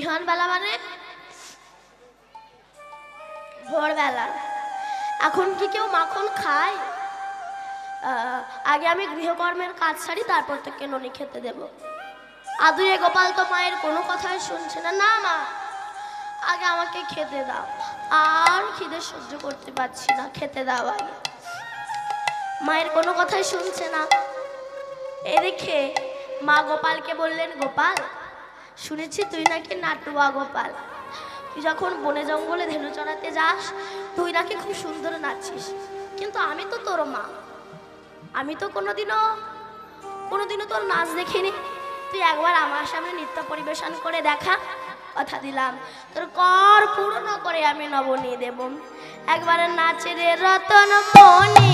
বিহান বেলা মানে ভোরবেলা। এখন কি কেউ মাখন খায়? আগে আমি গৃহকর্মের কাজ সারি, তারপর থেকে ননি খেতে দেব। আদুরে গোপাল তো মায়ের কোনো কথাই শুনছে না। না মা, আগে আমাকে খেতে দাও, আর খিদে সহ্য করতে পারছি না, খেতে দাও আগে। মায়ের কোনো কথাই শুনছে না। এদিকে মা গোপালকে বললেন, গোপাল, শুনেছি তুই নাকি নাটুয়া গোপাল। তুই যখন বনে জঙ্গলে ধেনু চড়াতে যাস, তুই নাকি খুব সুন্দর নাচিস। কিন্তু আমি তো তোর মা, আমি তো কোনোদিনও তোর নাচ দেখিনি। তুই একবার আমার সামনে নৃত্য পরিবেশন করে দেখা, কথা দিলাম তোর কর পূর্ণ করে আমি নবনী দেব। একবার নাচে রে রতন মণি,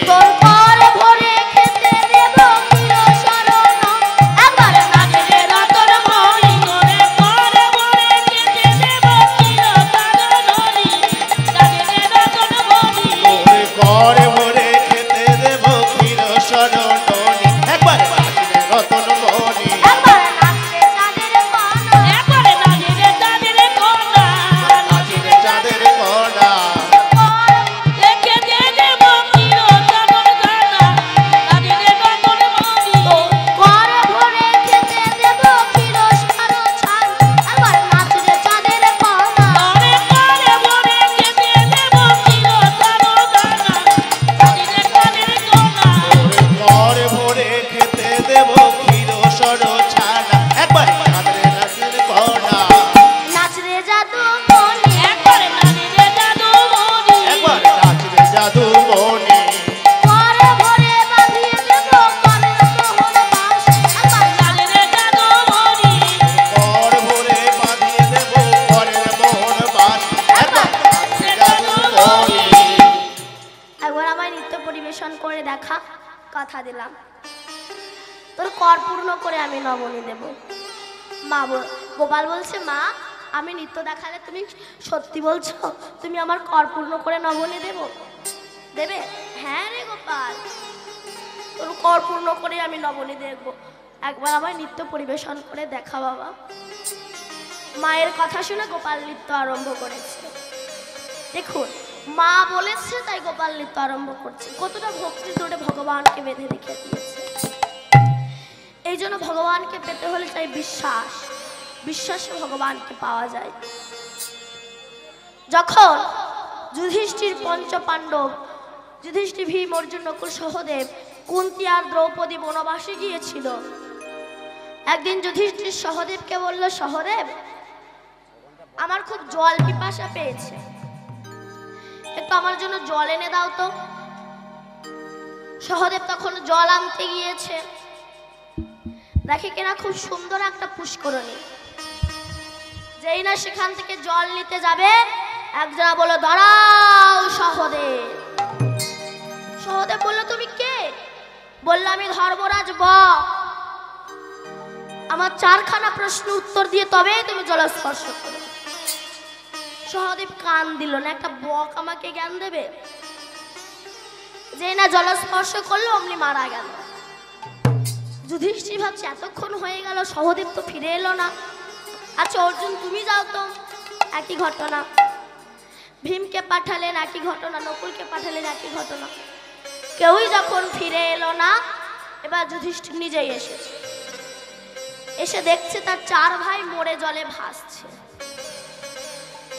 তোর কর ভরে খেতে দেব চিরশরণ। একবার নাচে রে রতন মণি, তোর কর ভরে খেতে দেব চিরশরণ। নাচে রে রতন মণি, তোর কর ভরে খেতে দেব চিরশরণ। একবার নাচে রে রতন মণি, একবার নাচে চাঁদের কণা, একবার নাচে চাঁদের কণা, নাচে রে চাঁদের কণা। কথা দিলাম তোর কর পূর্ণ করে আমি নবনী দেব। মা গোপাল বলছে, মা আমি নৃত্য দেখালে তুমি সত্যি বলছো? তুমি আমার কর পূর্ণ করে নবনী দেবে? হ্যাঁ রে গোপাল, তোর কর পূর্ণ করে আমি নবনী দেব। একবার আমার নৃত্য পরিবেশন করে দেখা বাবা। মায়ের কথা শুনে গোপাল নৃত্য আরম্ভ করেছে। দেখুন, মা বলেছে তাই গোপাল নৃত্য আরম্ভ করছে। কতটা ভক্তি ধরে ভগবানকে বেঁধে রেখে দিয়েছে। এই জন্য ভগবানকে পেতে হলে চাই বিশ্বাস, বিশ্বাসে ভগবানকে পাওয়া যায়। যখন যুধিষ্ঠির পঞ্চপাণ্ডব, যুধিষ্ঠির, ভীম, অর্জুন, নকুল, সহদেব, কুন্তী আর দ্রৌপদী বনবাসে গিয়েছিল, একদিন যুধিষ্ঠির সহদেবকে বলল, সহদেব আমার খুব জল পিপাসা পেয়েছে, একটু আমার জন্য জল এনে দাও তো। সহদেব তখন জল আনতে গিয়েছে, দেখে কিনা খুব সুন্দর একটা পুষ্করণী। যেই না সেখান থেকে জল নিতে যাবে, একজনা বলল, দাঁড়াও সহদেব। সহদেব বলল, তুমি কে? বলল, আমি ধর্মরাজ বক। আমার 4খানা প্রশ্ন উত্তর দিয়ে তবে তুমি জল স্পর্শ করো। সহদেব কান দিল না, একটা বক আমাকে জ্ঞান দেবে? যে না জল স্পর্শ করলো অমনি মারা গেল। যুধিষ্ঠির ভাবছে এতক্ষণ হয়ে গেল, সহদেব তো ফিরে এলো না। আচ্ছা অর্জুন তুমি যাও তো, একই ঘটনা। ভীমকে পাঠালেন, একই ঘটনা। নকুলকে পাঠালেন, একই ঘটনা। কেউই যখন ফিরে এলো না, এবার যুধিষ্ঠির নিজেই এসেছে। এসে দেখছে তার 4 ভাই মরে জলে ভাসছে।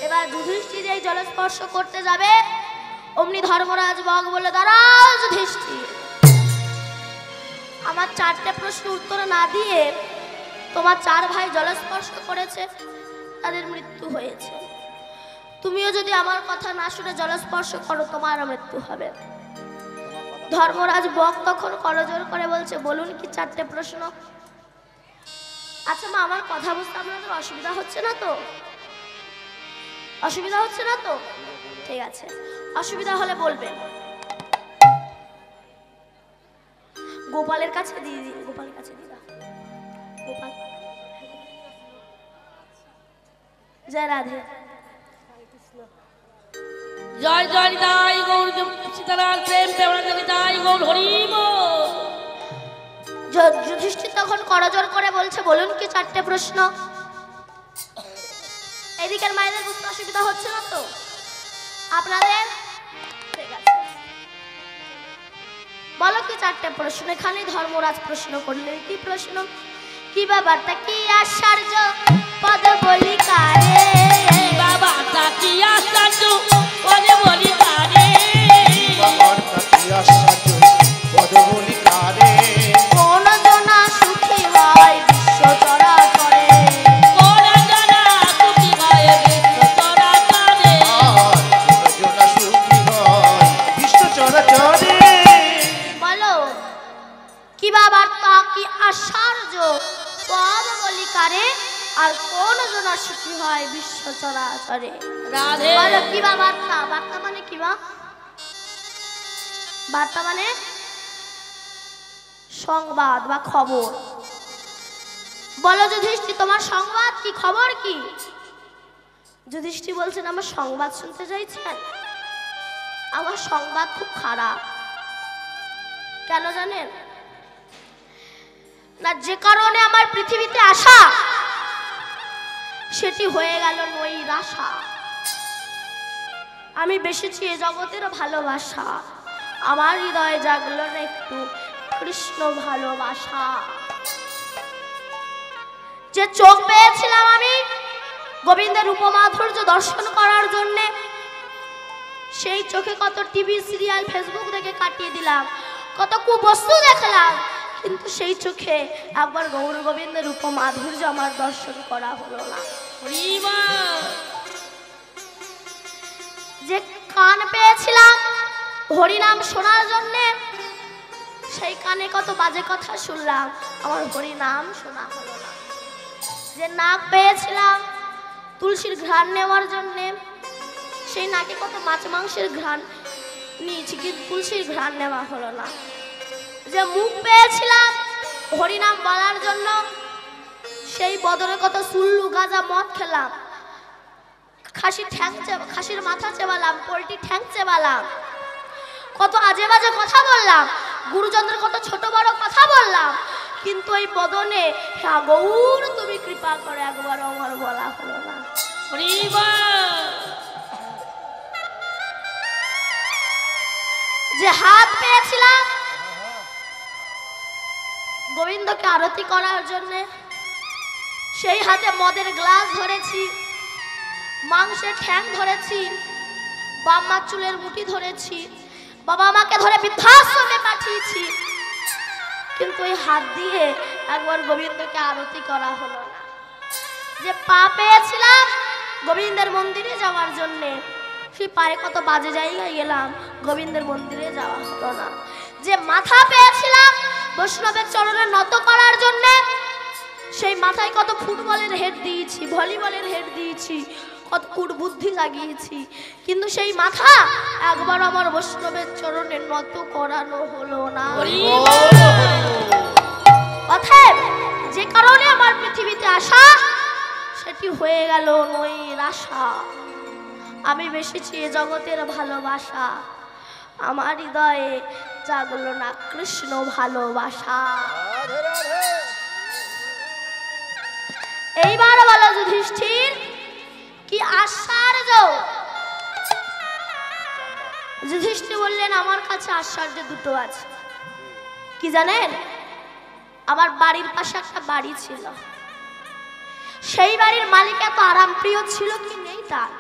এবার যুধিষ্ঠির এই জল স্পর্শ করতে যাবে, অমনি ধর্মরাজ বক বলে, দাঁড়াও যুধিষ্ঠির, আমার 4টে প্রশ্ন উত্তর না দিয়ে তোমার 4 ভাই জল স্পর্শ করেছে, তাদের মৃত্যু হয়েছে। তুমিও যদি আমার কথা না শুনে জল স্পর্শ করো, তোমারও মৃত্যু হবে। ধর্মরাজ বক তখন করজোর করে বলছে, বলুন কি 4টে প্রশ্ন? আচ্ছা মা, আমার কথা বুঝতে আপনাদের অসুবিধা হচ্ছে না তো? অসুবিধা হচ্ছে না তো? ঠিক আছে, অসুবিধা হলে বলবেন। গোপালের কাছে দিয়ে দিন, গোপালের কাছে দিদা। গোপাল, জয় রাধে। জয় জয় নিতাই গৌর সীতারাম প্রেম প্রেমানন্দ নিতাই গৌর হরি বল। যুধিষ্ঠির তখন করজোড় করে বলছে, বলুন কি 4টে প্রশ্ন। এদিকের মায়েদের বুঝতে অসুবিধা হচ্ছে না তো আপনাদের? ঠিক আছে, বলো কি 4টে প্রশ্ন। এখানে ধর্মরাজ প্রশ্ন করলেন, কি প্রশ্ন? কি ব্যাপারটা কি আশ্চর্য পদ বলি কারে, বাবাটা কি আশ্চর্য পদে বলি কারে, বাবাটা কি আশ্চর্য পদ বলি কারে, কোন জনা সুখী হয় বিশ্ব চরাচরে, কোন জানা সুখী হয় বিশ্ব চরাচরে, আর জনা সুখী হয় বিশ্ব চরাচরে। বলো কি ব্যাপারটা কি আশ্চর্য পদ বলি কারে, আর কোন জনা সুখী হয় বিশ্ব চরাচরে। রাধে বলো কি বার্তা? বার্তা মানে কি বা? বার্তা মানে সংবাদ বা খবর। বলো যুধিষ্ঠির, তোমার সংবাদ কি, খবর কি? যুধিষ্ঠির বলছেন, আমার সংবাদ শুনতে চাইছেন? আমার সংবাদ খুব খারাপ। কেন জানেন না? যে কারণে আমার পৃথিবীতে আসা সেটি হয়ে গেল নৈরাশা। আমি বেসেছি এ জগতের ভালোবাসা, আমার হৃদয়ে জাগলো না একটু কৃষ্ণ ভালোবাসা। যে চোখ পেয়েছিলাম আমি গোবিন্দের উপমাধুর্য দর্শন করার জন্য, সেই চোখে কত টিভি সিরিয়াল ফেসবুক দেখে কাটিয়ে দিলাম, কত কুবস্তু দেখলাম, কিন্তু সেই চোখে একবার গৌর গোবিন্দের উপমাধুর্য আমার দর্শন করা হলো না। হরিবা যে কান পেয়েছিলাম হরিনাম শোনার জন্য, সেই কানে কত বাজে কথা শুনলাম, আমার হরিনাম শোনা হলো না। যে নাক পেয়েছিলাম তুলসীর ঘ্রাণ নেওয়ার জন্য, সেই নাকে কত মাছ মাংসের ঘ্রাণ নিয়েছি, কিন্তু তুলসীর ঘ্রাণ নেওয়া হলো না। যে মুখ পেয়েছিলাম হরিনাম বলার জন্য, সেই বদলে কত সুল্লু গাঁজা মদ খেলাম, খাসির মাথা চেবালাম, পোল্ট্রি ঠ্যাং চেবালাম, কত আজে বাজে কথা বললাম, গুরুজনদের কত ছোট বড় কথা বললাম, কিন্তু এই বদনে হ্যাঁ গৌর তুমি কৃপা করে একবার আমার বলা হলো না। হরিবা যে হাত পেয়েছিলাম গোবিন্দকে আরতি করার জন্য, সেই হাতে মদের গ্লাস ধরেছি, মাংসের ঠ্যাং ধরেছি, বাম্মার চুলের মুঠি ধরেছি, বাবা আমাকে ধরে বৃদ্ধাশ্রমে পাঠিয়েছি, কিন্তু এই হাত দিয়ে একবার গোবিন্দকে আরতি করা হলো না। যে পা পেয়েছিলাম গোবিন্দের মন্দিরে যাওয়ার জন্যে, সেই পায়ে কত বাজে জায়গায় গেলাম, গোবিন্দের মন্দিরে যাওয়া হলো না। যে মাথা পেয়েছিলাম বৈষ্ণবের চরণে নত করার জন্যে, সেই মাথায় কত ফুটবলের হেড দিয়েছি, ভলিবলের হেড দিয়েছি, কত কুটবুদ্ধি জাগিয়েছি, কিন্তু সেই মাথা একবার আমার বৈষ্ণবের চরণে নত করানো হলো না। অতএব যে কারণে আমার পৃথিবীতে আসা, সেটি হয়ে গেল নৈরাশা। আমি বেসেছি এ জগতের ভালোবাসা, আমার হৃদয়ে জাগলো না কৃষ্ণ ভালোবাসা। এইবার বলো যুধিষ্ঠির, কি আশ্চর্য? যুধিষ্ঠির বললেন, আমার কাছে আশ্চর্য দুটো আছে। কি জানেন? আমার বাড়ির পাশে একটা বাড়ি ছিল, সেই বাড়ির মালিক এত আরামপ্রিয় ছিল কি নেই তার।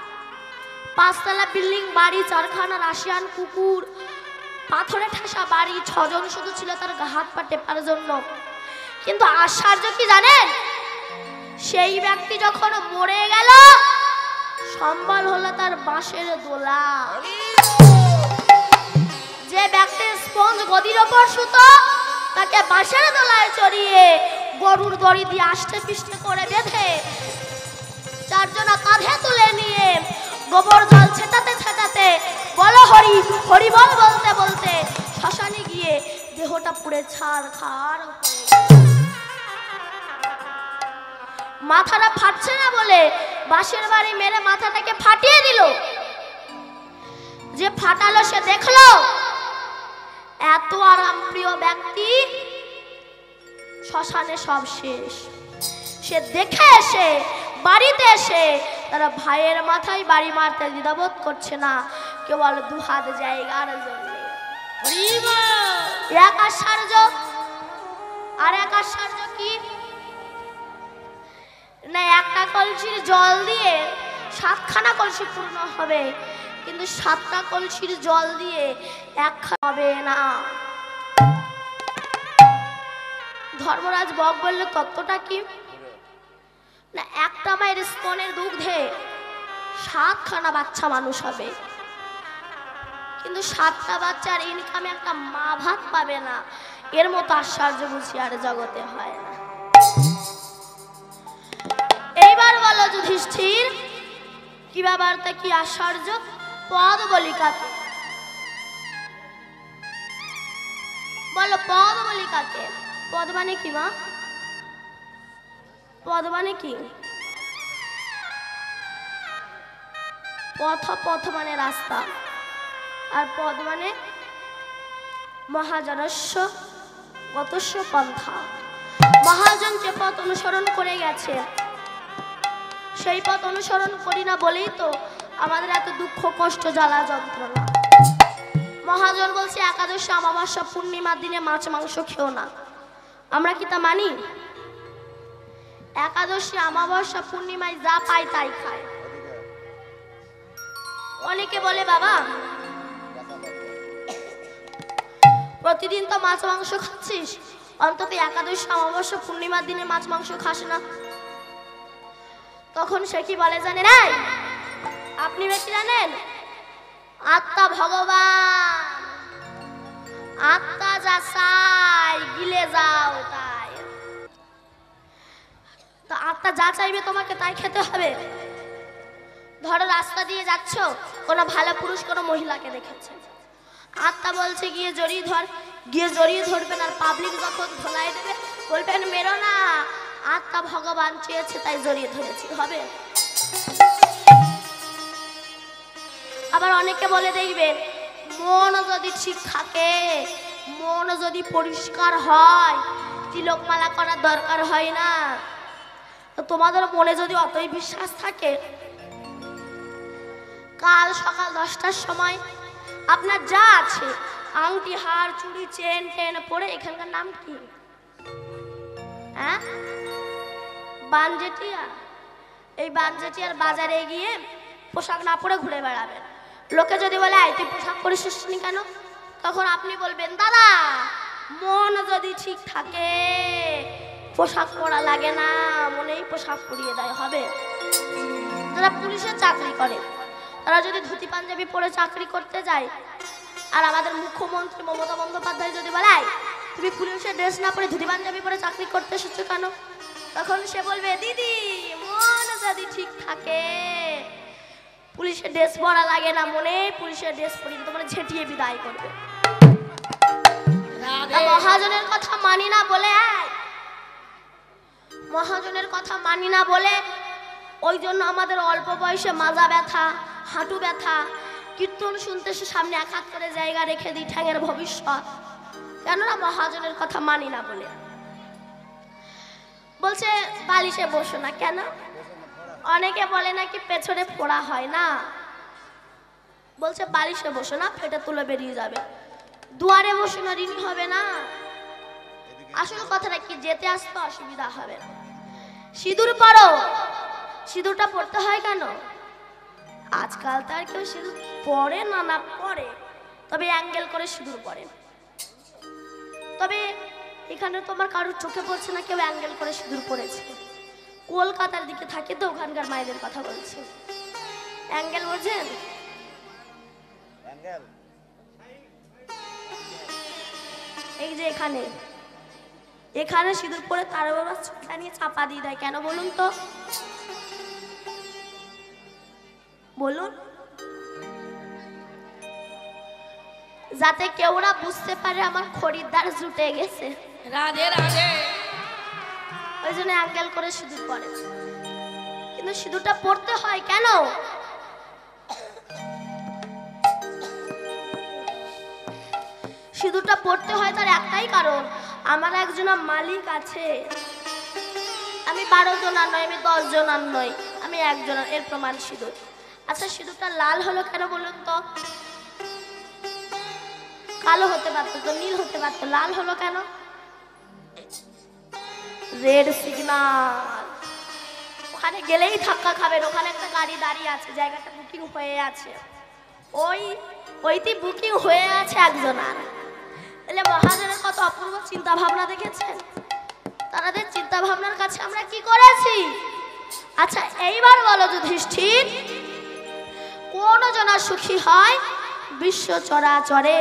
5 তলা বিল্ডিং বাড়ি, 4খানা রাশিয়ান কুকুর, পাথরে ঠাসা বাড়ি, 6 জন শুধু ছিল তার হাত পা টেপার জন্য। কিন্তু আশ্চর্য কি জানেন? সেই ব্যক্তি যখন মরে গেল, সম্বল হলো তার বাঁশের দোলা। যে ব্যক্তি স্পঞ্জ গদির ওপর শুতো, তাকে বাঁশের দোলায় চড়িয়ে গরুর দড়ি দিয়ে আষ্টে পিষ্টে করে বেঁধে 4 জনা কাঁধে তুলে নিয়ে গোবর জল ছেটাতে ছেটাতে, বলো হরি হরি বল বলতে বলতে শ্মশানে গিয়ে দেহটা পুড়ে ছারখার হয়ে গেল। মাথাটা ফাটছে না বলে বাঁশের বাড়ি মেরে মাথাটাকে ফাটিয়ে দিল। যে ফাটালো সে দেখলো এত আরামপ্রিয় ব্যক্তি শ্মশানে সব শেষ। সে দেখে এসে বাড়িতে এসে তারা ভাইয়ের মাথায় বাড়ি মারতে দ্বিধাবোধ করছে না, কেবল দুহাত জায়গার জন্য। এক আশ্চর্য, আর এক আশ্চর্য কি না, একটা কলসির জল দিয়ে 7খানা কলসি পূর্ণ হবে, কিন্তু 7টা কলসির জল দিয়ে একখানা হবে না। ধর্মরাজ বক বলল, তত্ত্বটা কি না, একটা মায়ের স্তনের দুগ্ধে 7খানা বাচ্চা মানুষ হবে, কিন্তু 7টা বাচ্চার ইনকামে একটা মা ভাত পাবে না। এর মতো আশ্চর্য বুঝি আর জগতে হয় না। এইবার বলো যুধিষ্ঠির, কি ব্যাপারটা, কি আশ্চর্য? পদ বলি কাকে? বলো পদ বলি কাকে? পদ মানে কি মা? পদ মানে কি? পথ মানে রাস্তা, আর পদ মানে মহাজনস্য গতস্য পন্থা। মহাজন যে পথ অনুসরণ করে গেছে সেই পথ অনুসরণ করি না বলেই তো আমাদের এত দুঃখ কষ্ট জ্বালা যন্ত্রণা। মহাজন বলছে একাদশী অমাবস্যা পূর্ণিমার দিনে মাছ মাংস খেও না, আমরা কি তা মানি? একাদশী অমাবস্যা পূর্ণিমায় যা পায় তাই খায়। অনেকে বলে বাবা প্রতিদিন তো মাছ মাংস খাচ্ছিস, অন্তত একাদশী অমাবস্যা পূর্ণিমার দিনে মাছ মাংস খাস না। তখন সে কি বলে জানেন? আপনি বেশি জানেন, আত্মা ভগবান, আত্মা যা চাই গিলে যাও তাই। তো আত্মা যা চাইবে তোমাকে তাই খেতে হবে। ধরো রাস্তা দিয়ে যাচ্ছ, কোনো ভালো পুরুষ কোনো মহিলাকে দেখেছে, আত্মা বলছে গিয়ে জড়িয়ে ধর, গিয়ে জড়িয়ে ধরবেন, আর পাবলিক যখন ধোলাই দেবে বলবেন মেরো না, আত্মা ভগবান চেয়েছে তাই জড়িয়ে ধরেছি, হবে? আবার অনেকে বলে দেখবেন মন যদি ঠিক থাকে, মন যদি পরিষ্কার হয়, তিলকমালা করার দরকার হয় না। তো তোমাদের মনে যদি অতই বিশ্বাস থাকে, কাল সকাল 10টার সময় আপনার যা আছে আংটি হার চুড়ি চেন টেন পরে, এখানকার নাম কি? হ্যাঁ, বানজেটিয়া। এই বানজেটিয়ার বাজারে গিয়ে পোশাক না পরে ঘুরে বেড়াবেন। লোকে যদি বলে আই তুই পোশাক পরিস নি কেন, তখন আপনি বলবেন দাদা মন যদি ঠিক থাকে পোশাক পরা লাগে না, মনেই পোশাক পরিয়ে দেয়, হবে? যারা পুলিশের চাকরি করে তারা যদি ধুতি পাঞ্জাবি পরে চাকরি করতে যায়, আর আমাদের মুখ্যমন্ত্রী মমতা বন্দ্যোপাধ্যায় যদি বলে তুমি পুলিশের ড্রেস না পরে ধুতি পাঞ্জাবি পরে চাকরি করতে এসেছো কেন, তখন সে বলবে দিদি মন যদি ঠিক থাকে পুলিশের ড্রেস পরা লাগে না, মনে পুলিশের ড্রেস পরিয়ে তোমার ঝেঁটিয়ে বিদায় করবে। মহাজনের কথা মানি না বলে, মহাজনের কথা মানি না বলে ওই জন্য আমাদের অল্প বয়সে মাজা ব্যথা, হাঁটু ব্যথা, কীর্তন শুনতে সে সামনে এক হাত করে জায়গা রেখে দিই ঠ্যাঙের ভবিষ্যৎ, কেননা মহাজনের কথা মানি না বলে। বলছে বালিশে বসো না কেন? অনেকে বলে নাকি পেছনে ফোড়া হয় না, বলছে বালিশে বসো না, ফেটে তুলে বেরিয়ে যাবে। দুয়ারে বসো না, ঋণী হবে না। আসল কথাটা কি, যেতে আসতে অসুবিধা হবে না। সিঁদুর পরো, সিঁদুরটা পড়তে হয় কেন? আজকাল তার কেউ সিঁদুর পরে না, না পরে, তবে অ্যাঙ্গেল করে সিঁদুর পরে। তবে এখানে তোমার কারোর চোখে পড়ছে না কেউ অ্যাঙ্গেল করে সিঁদুর পড়েছে। কলকাতার দিকে থাকে তো ওখানকার মায়েদের কথা বলছি। অ্যাঙ্গেল বোঝেন? এই যে এখানে এখানে সিঁদুর পরে তার বাবা চোখটা নিয়ে চাপা দিয়ে দেয় কেন বলুন তো? বলুন, যাতে কেউ না বুঝতে পারে আমার খরিদ্দার জুটে গেছে। রাধে রাধে। ওই জন্য অ্যাঙ্গেল করে সিঁদুর পরে। কিন্তু সিঁদুরটা পড়তে হয় কেন? সিঁদুরটা পড়তে হয় তার একটাই কারণ, আমার একজন মালিক আছে। আমি 12 জনার নয়, আমি 10 জনার নই, আমি একজনের। এর প্রমাণ সিঁদুর। আচ্ছা সিঁদুরটা লাল হলো কেন বলুন তো? কালো হতে পারতো তো, নীল হতে পারতো, লাল হলো কেন? Red signal. ওখানে গেলেই ধাক্কা খাবেন। ওখানে একটা গাড়ি দাঁড়িয়ে আছে, জায়গাটা বুকিং হয়ে আছে, ওইটি বুকিং হয়ে আছে একজনের। তাহলে মহাজনের কত অপূর্ব চিন্তা ভাবনা দেখেছেন? তাদের চিন্তা ভাবনার কাছে আমরা কি করেছি? আচ্ছা এইবার বলো যুধিষ্ঠির, কোন জনা সুখী হয় বিশ্ব চরাচরে?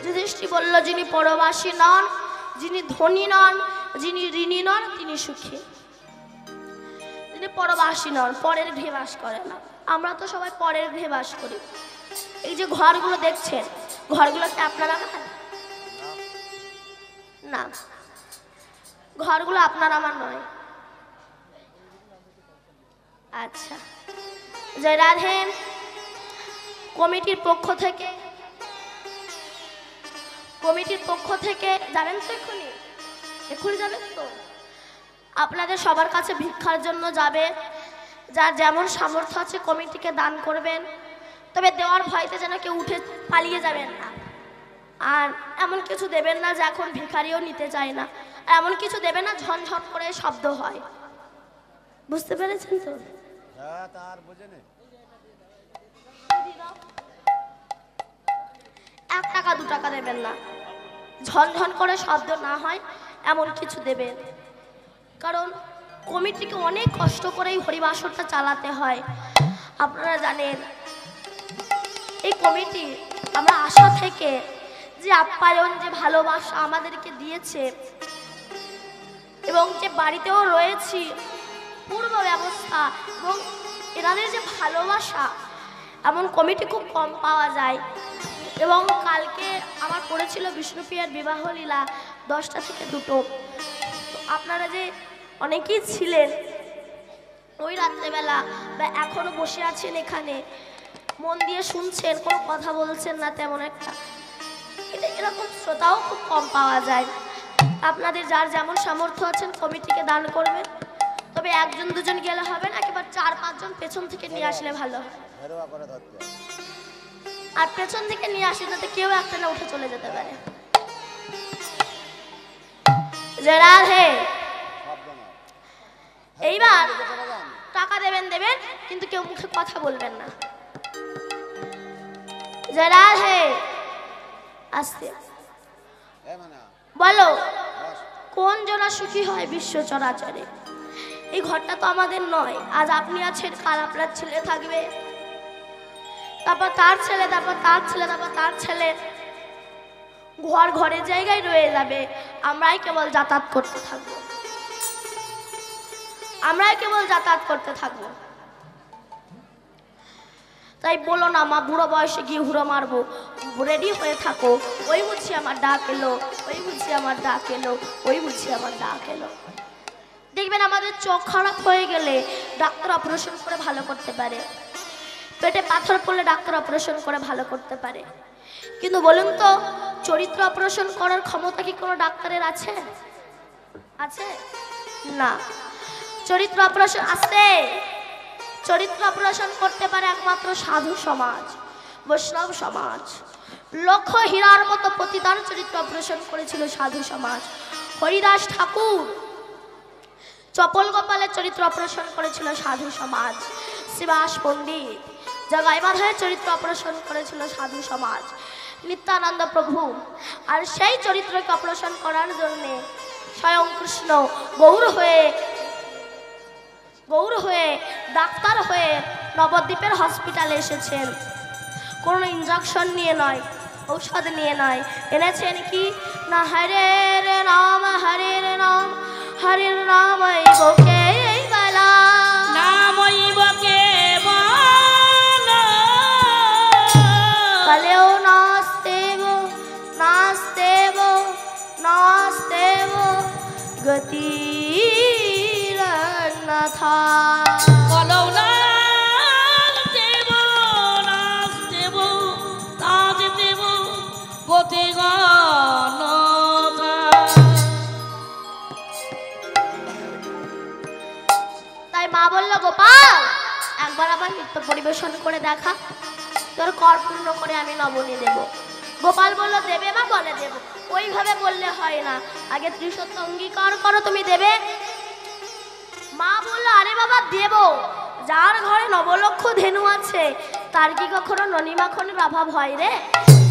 যুধিষ্ঠির বলল, যিনি পরবাসী নন, যিনি ধনী নন, যিনি ঋণী নন, তিনি সুখী। যিনি পরবাসী নন, পরের গৃহে বাস করে না। আমরা তো সবাই পরের গৃহে বাস করি। এই যে ঘরগুলো দেখছেন, ঘরগুলোকে আপনারা না, ঘরগুলো আপনার আমার নয়। আচ্ছা জয় রাধে। কমিটির পক্ষ থেকে যাবেন তো? এক্ষুনি যাবেন তো? আপনাদের সবার কাছে ভিক্ষার জন্য যাবে। যার যেমন সামর্থ্য আছে কমিটিকে দান করবেন। তবে দেওয়ার ভয়তে যেন কেউ উঠে পালিয়ে যাবেন না। আর এমন কিছু দেবেন না যে এখন ভিখারিও নিতে চায় না। আর এমন কিছু দেবেন না ঝনঝন করে শব্দ হয়। বুঝতে পেরেছেন তো? হ্যাঁ, তার বুঝে নে। 1 টাকা 2 টাকা দেবেন না, ঝনঝন করে শব্দ না হয় এমন কিছু দেবেন। কারণ কমিটিকে অনেক কষ্ট করেই হরিবাসরটা চালাতে হয়। আপনারা জানেন এই কমিটি আমরা আশা থেকে যে আপ্যায়ন, যে ভালোবাসা আমাদেরকে দিয়েছে, এবং যে বাড়িতেও রয়েছি, পূর্ব ব্যবস্থা এবং এনাদের যে ভালোবাসা, এমন কমিটি খুব কম পাওয়া যায়। এবং কালকে আমার পড়েছিল বিষ্ণুপ্রিয়ার বিবাহ লীলা 10টা থেকে 2টো। আপনারা যে অনেকেই ছিলেন ওই রাত্রেবেলা বা এখনো বসে আছেন এখানে, মন দিয়ে শুনছেন, কোনো কথা বলছেন না তেমন একটা, এরকম শ্রোতাও খুব কম পাওয়া যায়। আপনাদের যার যেমন সামর্থ্য আছেন কমিটিকে দান করবেন। তবে 1জন 2জন গেলে হবে না, একেবারে 4-5 জন পেছন থেকে নিয়ে আসলে ভালো হয়। আর পেছন থেকে নিয়ে আসলে যাতে কেউ একটা না উঠে চলে যেতে পারে। জয় রাধে। এইবার টাকা দেবেন, কিন্তু কেউ মুখে কথা বলবেন না। জয় রাধে। আস্তে বলো, কোন জনা সুখী হয় বিশ্ব চরাচরে? এই ঘরটা তো আমাদের নয়। আজ আপনি আছেন, কাল আপনার ছেলে থাকবে, তারপর তার ছেলে, তারপর তার ছেলে, তারপর তার ছেলে। ঘর ঘরের জায়গায় রয়ে যাবে। আমরাই কেবল যাতায়াত করতে থাকবো, তাই বলো না মা বুড়ো বয়সে গিয়ে হুড়ো মারবো, রেডি হয়ে থাকো। ওই বুঝি আমার ডাক এলো, ওই বুঝি আমার ডাক এলো, ওই বুঝি আমার ডাক এলো। দেখবেন আমাদের চোখ খারাপ হয়ে গেলে ডাক্তার অপারেশন করে ভালো করতে পারে। পেটে পাথর পড়লে ডাক্তার অপারেশন করে ভালো করতে পারে। কিন্তু বলুন তো, চরিত্র অপারেশন করার ক্ষমতা কি কোনো ডাক্তারের আছে? না। চরিত্র অপারেশন করতে পারে একমাত্র সাধু সমাজ, বৈষ্ণব সমাজ। লক্ষ হীরার মতো প্রতিদান চরিত্র অপারেশন করেছিল সাধু সমাজ। হরিদাস ঠাকুর, চপল গোপালের চরিত্র অপারেশন করেছিল সাধু সমাজ। শিবাস পণ্ডিত, জগাই মাধবের চরিত্র অপারেশন করেছিল সাধু সমাজ। নিত্যানন্দ প্রভু। আর সেই চরিত্রকে অপারেশন করার জন্যে স্বয়ং কৃষ্ণ গৌর হয়ে ডাক্তার হয়ে নবদ্বীপের হসপিটালে এসেছেন। কোনো ইঞ্জেকশন নিয়ে নয়, ঔষধ নিয়ে নয়, এনেছেন কি না হরের নাম, হরের নাম, হরের নাম বকে গলা, কালেও নাস্তেব গতি था। গতি গান বলল, গোপাল একবার আবার নৃত্য পরিবেশন করে দেখা, তোর কর পূর্ণ করে আমি নবনী দেব। গোপাল বলল, দেবে মা? বলে দেব। ওইভাবে বললে হয় না, আগে ত্রিসত্য অঙ্গীকার করো তুমি দেবে। মা বলল, আরে বাবা দেব, যার ঘরে নবলক্ষ ধেনু আছে তার কি কখনো ননি মাখনের অভাব হয় রে?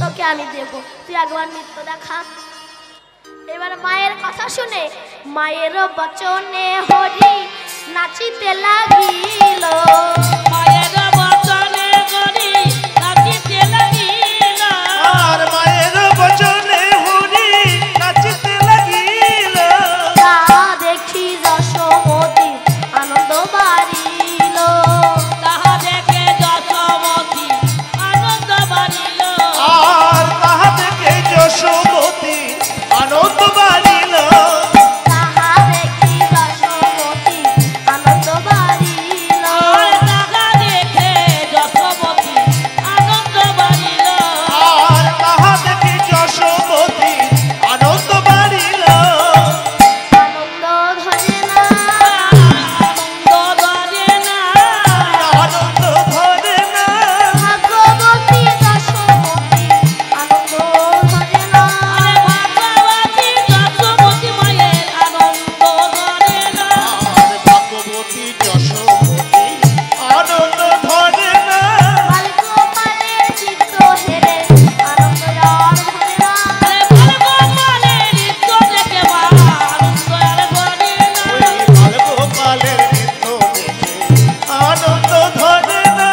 তোকে আমি দেব, তুই একবার নৃত্য দেখা। এবার মায়ের কথা শুনে মায়ের বচনে হরি নাচিতে লাগিল। মায়ের বচনে করি নাচিতে লাগিল। আর মায়ের বচনে হরি নাচিতে লাগিল। তা দেখি যশোমতী আনন্দ বাড়িল। তাহা দেখে যশোমতী আনন্দ বাড়িল। আর তাহা থেকে যশোমতী আনন্দ বাড়িল। তাহা দেখি যশোমতী আনন্দ বাড়িল। আর তাহা দেখে যশোমতী আনন্দ বাড়িল। আর তাহা থেকে যশোমতী আনন্দ বাড়িল। আনন্দ ধরে না, আনন্দ ধরে না। আনন্দ ধরে না। ভাগ্যবতী যশোমতী আনন্দ ধরে না। আরে ভাগ্যবতী যশোমতী মায়ের আনন্দ ধরে না। আর ভাগ্যবতী যশোমতী আনন্দ ধরে না। বালগোপালের চিত্ত হেরে আনন্দ আর ধরে না। আরে ভাগ্যবানের নৃত্য দেখে মা আনন্দ আর ধরে না। ওই ভাগ্যপালের নৃত্য দেখে আনন্দ ধরে না।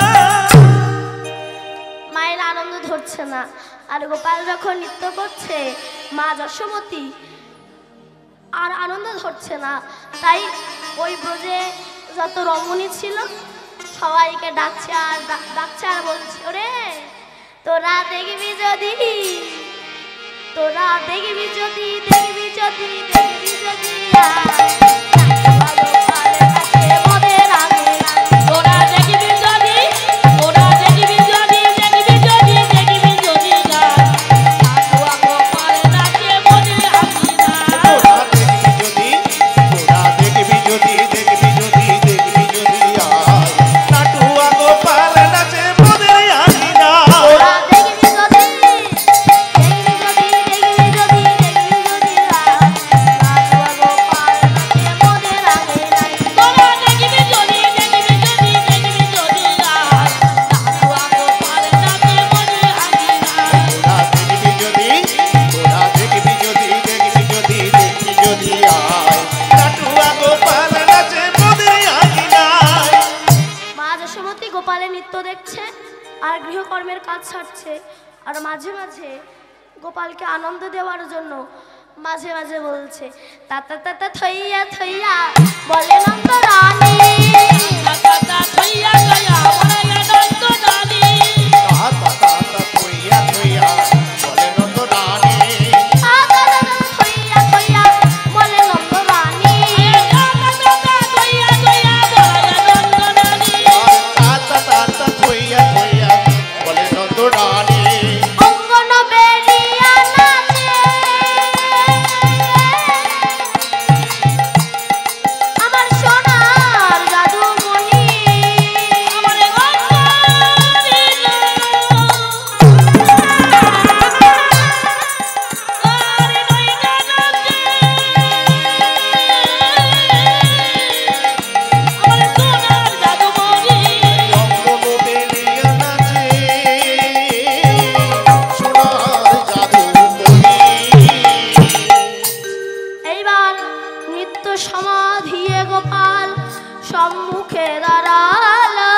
মায়ের আনন্দ ধরছে না, আর গোপাল যখন নৃত্য করছে মা যশোমতী আর আনন্দ ধরছে না। তাই ওই ব্রজে যত রমণী ছিল সবাইকে ডাকছে আর ডাকছে আর বলছে, ওরে তোরা দেখবি যদি, তোরা দেখবি যদি, দেখবি যদি, দেখবি যদি গোপালের কাছে মদের আগে তোরা দেখবি যদি, তোরা দেখবি যদি, দেখবি যদি, দেখবি যদি গান। আগুয়া গোপাল নাচে মনে আসি না। তোরা দেখবি যদি, তোরা দেখবি যদি, দেখবি যদি, দেখবি যদি আয়। নাটুয়া গোপাল নাচে মোদের আঙিনা। তোরা দেখবি যদি, দেখবি যদি, দেখবি যদি, দেখবি যদি রাজুয়া গোপাল নাচে মোদের আগে নাই। তোরা দেখবি যদি, দেখবি যদি, দেখবি যদি গান। আগুয়া গোপাল নাচে মনে আসি না। তোরা দেখবি যদি, তোরা দেখবি যদি, দেখবি যদি, দেখবি যদি আয়। নাটুয়া গোপাল নাচে মোদের আঙিনা। মা যশোমতী গোপালের নৃত্য দেখছে আর গৃহকর্মের কাজ ছাড়ছে, আর মাঝে মাঝে গোপালকে আনন্দ দেওয়ার জন্য মাঝে মাঝে বলছে, তাতা তাতা থইয়া থইয়া বলে নন্দ রানী। তাতা থইয়া থইয়া বলে নন্দ রানী। তাহা তাতা থইয়া থইয়া বলে নন্দ রানী। তাতা তাতা থইয়া থইয়া বলে নন্দ রানী। তাতা থইয়া থইয়া বলে নন্দ রানী। আর তাতা থইয়া থইয়া বলে নন্দ রানী। অঙ্গন বেরিয়া নাচে আমার সোনার জাদুমণি। আমার গঙ্গারিল গারি নইনা নাচে। আমার সোনার জাদুমণি। অঙ্গন বেরিয়া নাচে সোনার জাদুমণি। এইবার নিত্য সমাধিয়ে গোপাল সম্মুখে দাঁড়ালো,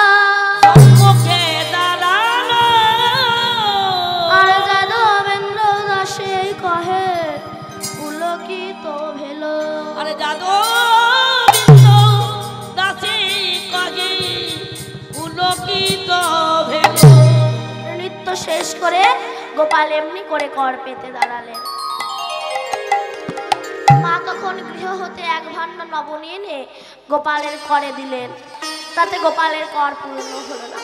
মুখে দাঁড়ানো। আর যাদবেন্দ্র দাসে কহে পুলকিত ভেল। আরে যাদব দাসী কহে পুলকিত ভেল। নৃত্য শেষ করে গোপাল এমনি করে কর পেতে দাঁড়ালেন। মা তখন গৃহ হতে এক ভাণ্ড নবনী এনে গোপালের করে দিলেন, তাতে গোপালের কর পূর্ণ হলো না।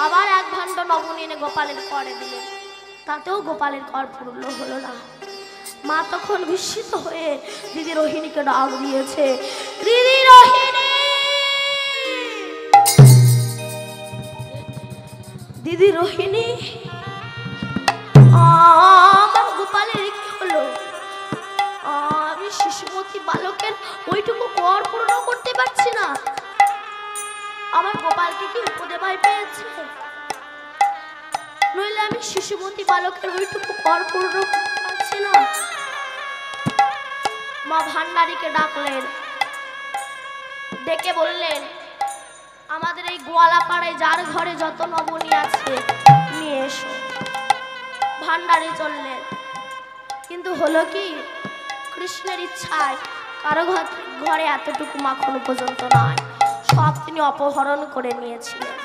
আবার এক ভাণ্ড নবনী এনে গোপালের করে দিলেন, তাতেও গোপালের কর পূর্ণ হলো না। মা তখন বিস্মিত হয়ে দিদি রোহিণীকে ডাক দিয়েছে, দিদি রোহিণী দিদি রোহিণী, আমার গোপালের কি হলো? আমি শিশুমতী বালকের ওইটুকু কর পূর্ণ করতে পারছি না। আমার গোপালকে কি উপদেবাই পেয়েছে? নইলে আমি শিশুমতী বালকের ওইটুকু কর পূর্ণ করতে পারছি না। মা ভান্ডারীকে ডাকলেন, ডেকে বললেন, আমাদের এই গোয়ালাপাড়ায় যার ঘরে যত নবনী আছে নিয়ে এসো। ভান্ডারী চললেন, কিন্তু হলো কি, কৃষ্ণের ইচ্ছায় কারো ঘরে এতটুকু মাখন পর্যন্ত নয়, সব তিনি অপহরণ করে নিয়েছিলেন।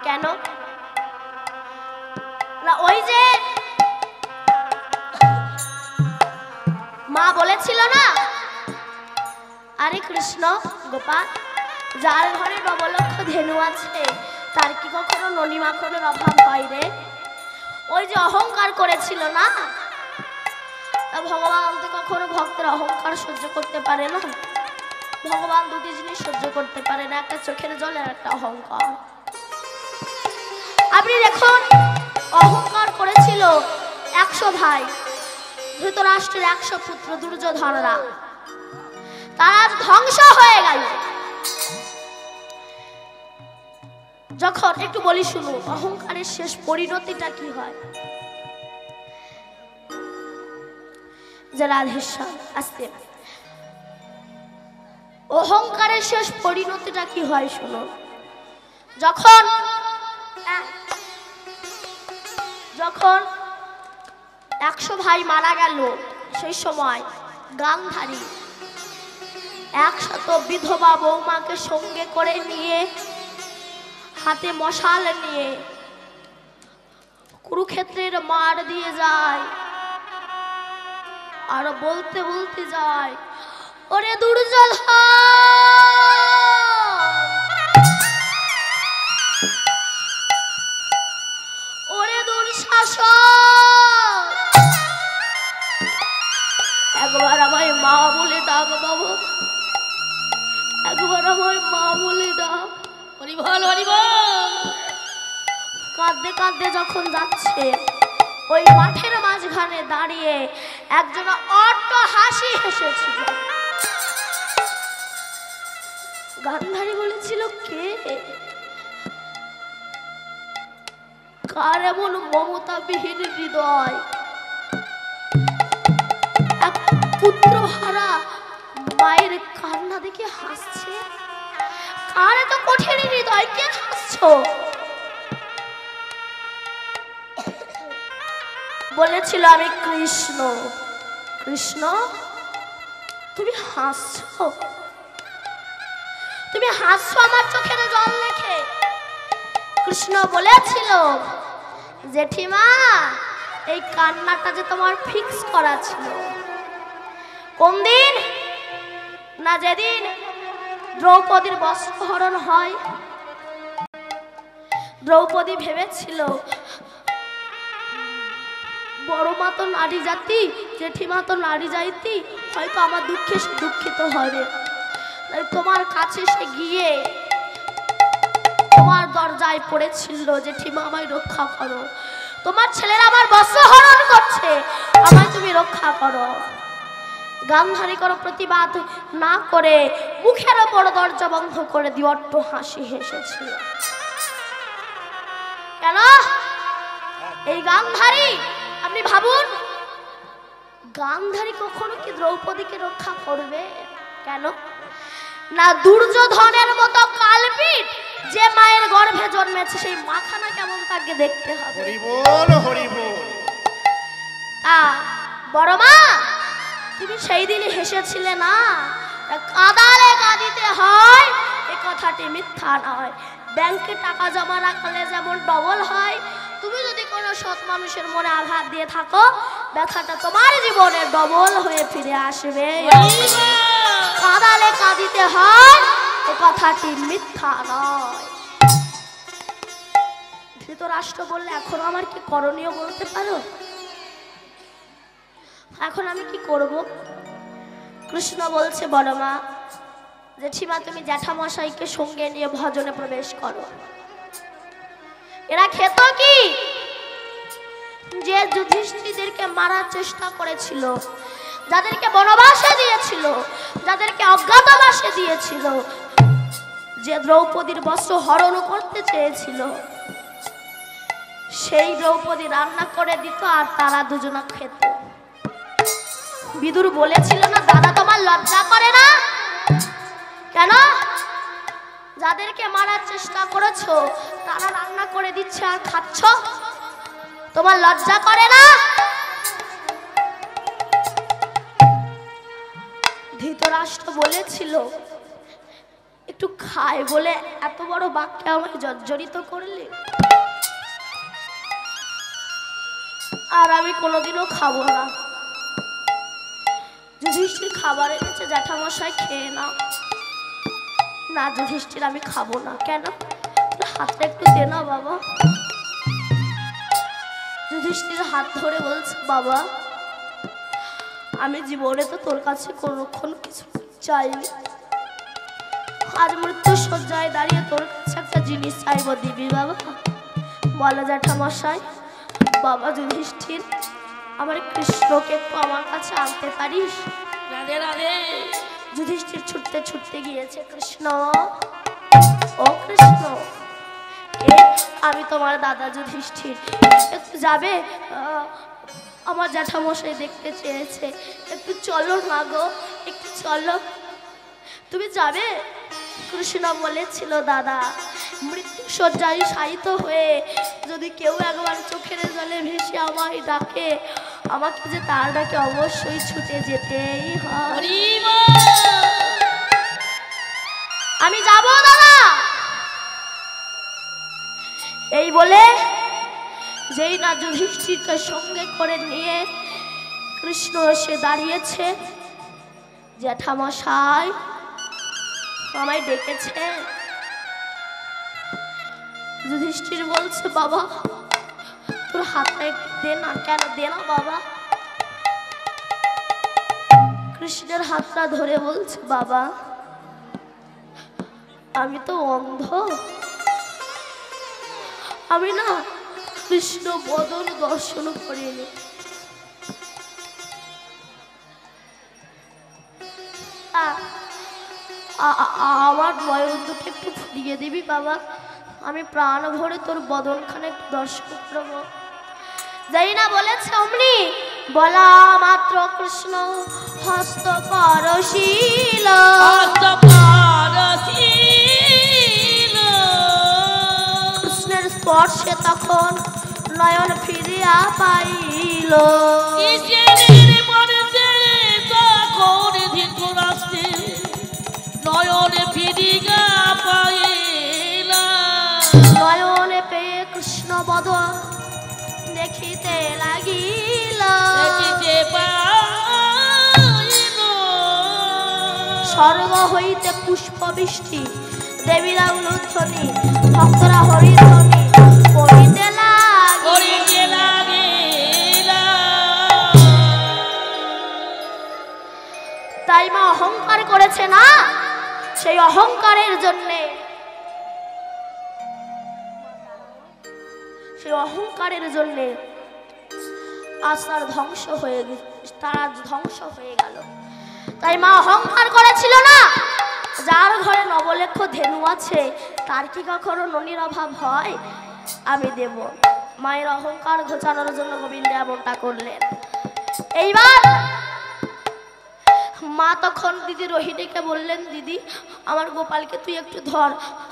কেন না, ওই যে মা বলেছিল না, আরে কৃষ্ণ গোপাল, যার ঘরে নবলক্ষ ধেনু আছে তার কি কখনো ননি মাখনের অভাব হয় রে? ওই যে অহংকার করেছিল না, ভগবান তো কখনো ভক্তের অহংকার সহ্য করতে পারে না। ভগবান দুটি জিনিস সহ্য করতে পারে না, একটা চোখের জল আর একটা অহংকার। আপনি দেখুন, অহংকার করেছিল 100 ভাই, ধৃতরাষ্ট্রের 100 পুত্র দুর্যোধনরা, তারা ধ্বংস হয়ে গেল। যখন একটু বলি শুনুন, অহংকারের শেষ পরিণতিটা কি হয়? যে রাধেশ্যাম আসতে, অহংকারের শেষ পরিণতিটা কি হয় শুনুন। যখন 100 ভাই মারা গেল, সেই সময় গান্ধারী 100 বিধবা বৌমাকে সঙ্গে করে নিয়ে, হাতে মশাল নিয়ে কুরুক্ষেত্রের মার দিয়ে যায়, আর বলতে বলতে যায়, ওরে দুর্যোধন, ওরে দুঃশাসন, একবার আমায় মা বলে ডাক বাবা, একবার আমায় মা বলে ডাক। হরি বল, হরি বল। কাঁদতে কাঁদতে যখন যাচ্ছে, ওই মাঠের মাঝখানে দাঁড়িয়ে একজন অট্ট হাসি হেসেছিল। গান্ধারী বলেছিল, কে, কার এমন মমতাবিহীন হৃদয়, এক পুত্র হারা মায়ের কান্না দেখে হাসছে? কার এত কঠিন হৃদয়, কে হাসছো? বলেছিল, আমি কৃষ্ণ। কৃষ্ণ, তুমি হাসছো? তুমি হাসছো আমার চোখের জল দেখে? কৃষ্ণ বলেছিল, জেঠিমা, এই কান্নাটা যে তোমার ফিক্স করা ছিল। কোন দিন না, যেদিন দ্রৌপদীর বস্ত্রহরণ হয়। দ্রৌপদী ভেবেছিল, বড় মা তো নারী জাতি, জেঠিমা তো নারী জাতি, হয়তো আমার দুঃখে সে দুঃখিত হবে, তাই তোমার কাছে সে গিয়ে তোমার দরজায় পড়েছিল, জেঠিমা আমায় রক্ষা করো, তোমার ছেলেরা আমার বস্ত্রহরণ করছে, আমায় তুমি রক্ষা করো। গান্ধারী কোনো প্রতিবাদ না করে মুখের ওপর দরজা বন্ধ করে দিয়ে অট্ট হাসি হেসেছিল। কেন? এই গান্ধারী, আপনি ভাবুন, গান্ধারী কখনো কি দ্রৌপদীকে রক্ষা করবে? কেন না, দুর্যোধনের মতো কালপিট যে মায়ের গর্ভে জন্মেছে, সেই মাখানা কেমন তাকে দেখতে হবে। হরি বল, হরি বল। বড় মা, তুমি সেই দিনই হেসেছিলে না, কাঁদালে কাঁদিতে হয়, এ কথাটি মিথ্যা নয়। ব্যাংকে টাকা জমা রাখলে যেমন ডবল হয়, তুমি যদি কোনো সৎ মানুষের মনে আঘাত দিয়ে থাকো, ব্যথাটা তোমার জীবনে ডবল হয়ে ফিরে আসবে। কাঁদালে কাঁদিতে হয়, এ কথাটি মিথ্যা নয়। ধৃতরাষ্ট্র বললে, এখন আমার কি করণীয় বলতে পারো? এখন আমি কি করব? কৃষ্ণ বলছে, বড় মা, জেঠিমা, তুমি জ্যাঠামশাইকে সঙ্গে নিয়ে ভজনে প্রবেশ করো। এরা খেত কি? যে যুধিষ্ঠিরদেরকে মারার চেষ্টা করেছিল, যাদেরকে বনবাসে দিয়েছিল, যাদেরকে অজ্ঞাতবাসে দিয়েছিল, যে দ্রৌপদীর বস্ত্র হরণ করতে চেয়েছিল, সেই দ্রৌপদী রান্না করে দিত আর তারা দুজনা খেত। বিদুর বলেছিল না, দাদা তোমার লজ্জা করে না? কেন? যাদেরকে মারার চেষ্টা করেছো তারা রান্না করে দিচ্ছে আর খাচ্ছ, তোমার লজ্জা করে না? ধৃতরাষ্ট্র বলেছিল একটু খায় বলে এত বড় বাক্যে আমাকে জর্জরিত করলে, আর আমি কোনোদিনও খাবো না। যুধিষ্ঠির খাবার এনেছে, জ্যাঠামশাই খেয়ে নাও। না যুধিষ্ঠির, আমি খাবো না। কেন? হাতটা একটু দে না বাবা। যুধিষ্ঠির হাত ধরে বলছে, বাবা আমি জীবনে তো তোর কাছে কোনোক্ষণ কিছু চাইনি, আজ মৃত্যু শয্যায় দাঁড়িয়ে তোর কাছে একটা জিনিস চাইবো, দিবি বাবা? বলো জ্যাঠামশাই। বাবা যুধিষ্ঠির, আমার কৃষ্ণকে একটু আমার কাছে আনতে পারিস? রাধে রাধে। যুধিষ্ঠির ছুটতে ছুটতে গিয়েছে। কৃষ্ণ, ও কৃষ্ণ। আমি তোমার দাদা যুধিষ্ঠির, একটু যাবে? আমার জ্যাঠামশাই দেখতে চেয়েছে, একটু চলো না গো, একটু চলো। তুমি যাবে? কৃষ্ণ বলেছিল, দাদা মৃত্যু শয্যায় শায়িত হয়ে যদি কেউ একবার চোখের জলে ভেসে আমায় ডাকে, আমাকে যে তার ডাকে অবশ্যই ছুটে যেতেই হয়। আমি যাব দাদা। এই বলে যেই না যুধিষ্ঠিরকে সঙ্গে করে নিয়ে কৃষ্ণ এসে দাঁড়িয়েছে, জ্যাঠামশাই আমায় ডেকেছে। যুধিষ্ঠির বলছে, বাবা তোর হাতটা একটু দে না। কেন? দে না বাবা। কৃষ্ণের হাতটা ধরে বলছে, বাবা আমি তো অন্ধ, আমি না কৃষ্ণ বদন দর্শন করিনি। আমার নয়ন দুটো একটু ফুরিয়ে দিবি বাবা, আমি প্রাণ ভরে তোর বদনখানে একটু দর্শন করবো। যাই না বলেছে অমনি বলা মাত্র কৃষ্ণ হস্ত পরশীল, কৃষ্ণের স্পর্শে তখন নয়ন ফিরিয়া পাইল। নয়নে ফিরিয়া পাইল, নয়নে পেয়ে কৃষ্ণ বদন দেখিতে লাগিল। স্বর্গ হইতে পুষ্প বৃষ্টি, দেবীরা উলুধ্বনি, ভক্তরা হরিধ্বনি করিতে লাগিল। তাই মা অহংকার করেছে না, সেই অহংকারের জন্যে, সেই অহংকারের জন্যে আজ তার ধ্বংস হয়ে গেল, তারা ধ্বংস হয়ে গেল। তাই মা অহংকার করেছিল না। যার ঘরে নবলক্ষ ধেনু আছে তার কি কখনো ননির অভাব হয়? আমি দেব। মায়ের অহংকার ঘোচানোর জন্য গোবিন্দ এমনটা করলেন। এইবার মা তখন দিদি রোহিণীকে বললেন, দিদি আমার গোপালকে তুই একটু ধর,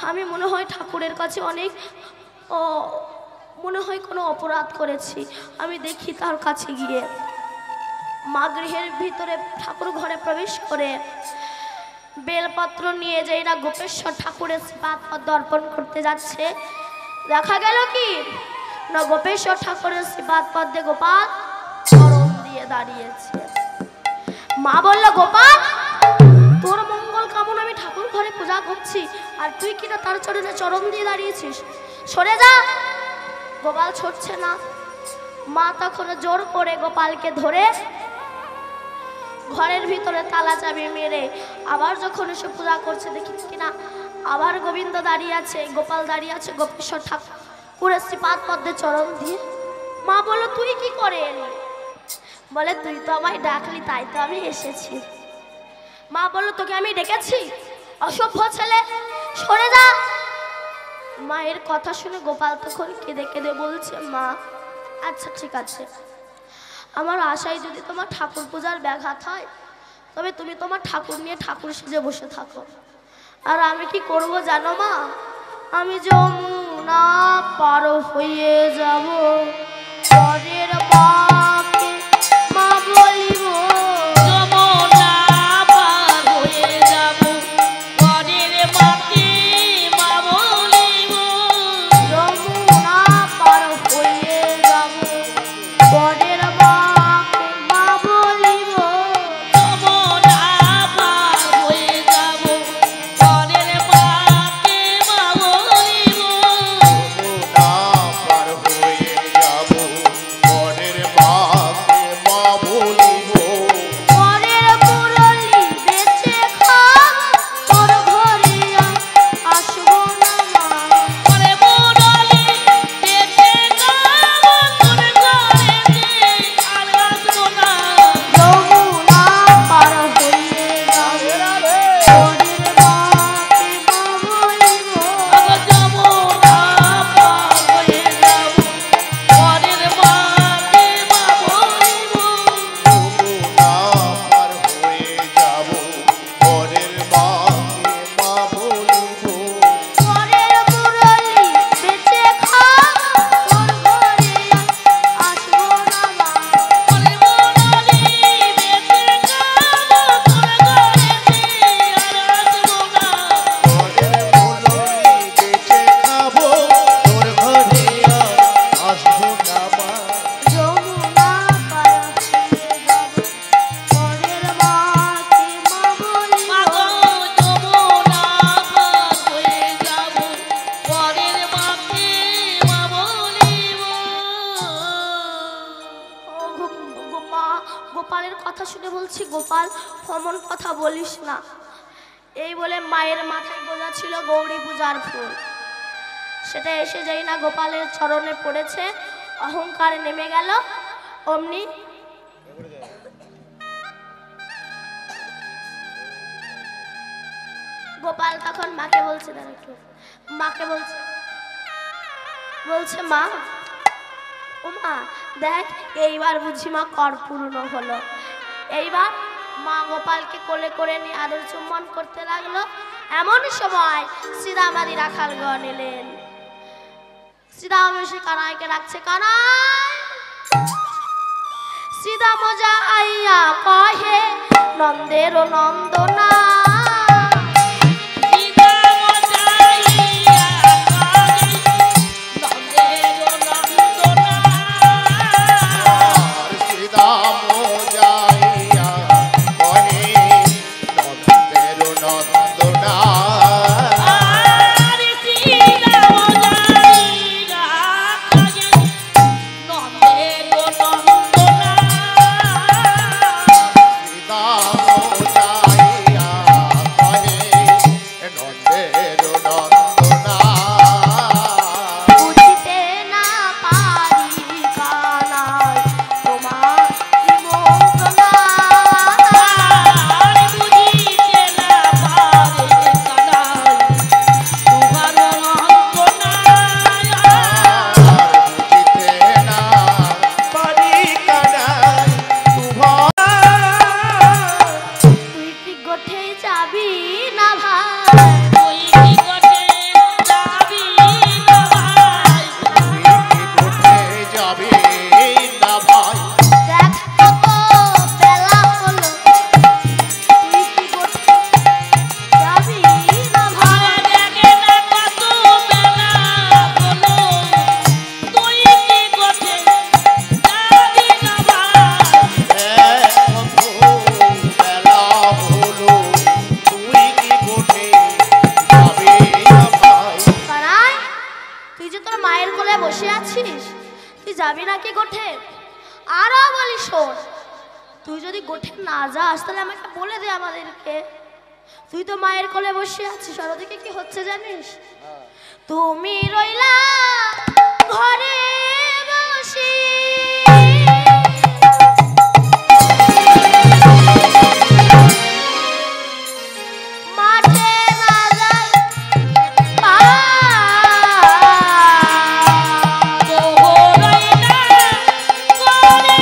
আমি মনে হয় ঠাকুরের কাছে অনেক মনে হয় কোনো অপরাধ করেছি, আমি দেখি তার কাছে গিয়ে। মা গৃহের ভিতরে ঠাকুর ঘরে প্রবেশ করে বেলপত্র নিয়ে যাই না গোপেশ্বর ঠাকুরের শ্রীপাদ পদ্ম অর্পণ করতে যাচ্ছে। দেখা গেল কি না গোপেশ্বর ঠাকুরের শ্রীপাদ পদ্মে গোপাল চরণ দিয়ে দাঁড়িয়েছে। মা বলল, গোপাল তোর মঙ্গল কামনা আমি ঠাকুর ঘরে পূজা করছি আর তুই কিনা তার চরণে চরণ দিয়ে দাঁড়িয়েছিস, সরে যা। গোপাল ছুটছে না। মা তখন জোর করে গোপালকে ধরে ঘরের ভিতরে তালা চাবি মেরে আবার যখন এসে পূজা করছে, দেখি কিনা আবার গোবিন্দ দাঁড়িয়ে আছে, গোপাল দাঁড়িয়ে আছে গোপেশ্বর পুরো শ্রীপাদ পদ্মে চরণ দিয়ে। মা বলল তুই কি করে এলি? বলে তুই তো আমায় ডাকলি তাই তো আমি এসেছি। মা বলল তোকে আমি ডেকেছি? অসভ্য ছেলে, সরে যা। মায়ের কথা শুনে গোপাল তখন কেঁদে কেঁদে বলছে, মা আচ্ছা ঠিক আছে, আমার আশায় যদি তোমার ঠাকুর পূজার ব্যাঘাত হয় তবে তুমি তোমার ঠাকুর নিয়ে ঠাকুর সেজে বসে থাকো। আর আমি কি করব জানো মা? আমি যমুনা পার হয়ে যাব, পরের বাকে মা বলিব। যমুনা পার হয়ে যাব, পরের বাকে মা বলিব। যমুনা পার হয়ে যাব, পরের বাকে মা বলিব। যমুনা পার হয়ে যাব, পরের বাকে মা বলিব। যমুনা পার হয়ে যাব, পরের বাকে মা বলিব। পরের মুরলি বেচে খাব, তোর ঘরে আসবো না মা। পরে মুরলি বেঁচে যাব, তোর ঘরেতে আর আসবো না। যমুনা পার হয়ে যাব, পরের বাকে মা বলিব। আগো যমুনা পার হয়ে যাব, পরের বাকে মা বলিব। যমুনা পার হয়ে যাব, পরের বাকে মা বলিব। পরের মুরলি বেচে খাব, তোর ঘরে আসবো না মা। পরে মুরলি বেঁচে যাব, তোর ঘরেতে আর আসবো না। পরের মুরলি বেচে খাবো, তোর ঘরে আর আসবো না মা। যমুনা পার হয়ে যাব, পরের বাকে মা বলিব। মাগো যমুনা পার হয়ে যাব, পরের বাকে মা বলিব। ও মা, গোপালের কথা শুনে বলছি, গোপাল অমন কথা বলিস না। এই বলে মায়ের মাথায় গোজা ছিল গৌরী পূজার ফুল, সেটা এসে যাই না গোপালের চরণে পড়েছে, অহংকার নেমে গেল। অমনি গোপাল তখন মাকে বলছে, দাঁড়া একটু, মাকে বলছে বলছে মা, ও মা দেখ এইবার বুঝি মা কর পূর্ণ হলো। এইবার মা গোপালকে কোলে করে নিয়ে আদর চুম্বন করতে লাগলো। এমন সময় শ্রীরামাদি রাখালগণ এলেন। শ্রীরাম এসে কানাইকে ডাকছে, কানাই। শ্রীরাম যা আইয়া কহে, নন্দের নন্দনা। আর শ্রীরাম যাইয়া কহে, নন্দের নন্দনা। শ্রীরাম যাইয়া কহে, নন্দের নন্দনা। বুঝিতে না পারি কানাই তোমার নিমন্ত্রণা। বুঝিতে না পারি কানাই তোমার। তুই কি গোঠে যাবি না ভাই? তুই কি কোঠে যাবি না ভাই? দেখ কত বেলা হলো, তুই কি গোঠে যাবি না ভাই? বন্ধু বেলা হলো, তুই কি কোঠে যাবি না ভাই? কানাই, তুই যে তোর মায়ের কোলে বসে আছিস, তুই যাবি নাকি গোঠে? আরো বলি শোন, তুই যদি গোঠে না যাস তাহলে আমাকে বলে দে আমাদেরকে। তুই তো মায়ের কোলে বসে আছিস, আর ওদিকে কি হচ্ছে জানিস? তুমি রইলা ঘরে বসে মাঠে না যায় পা দোহরাই না করে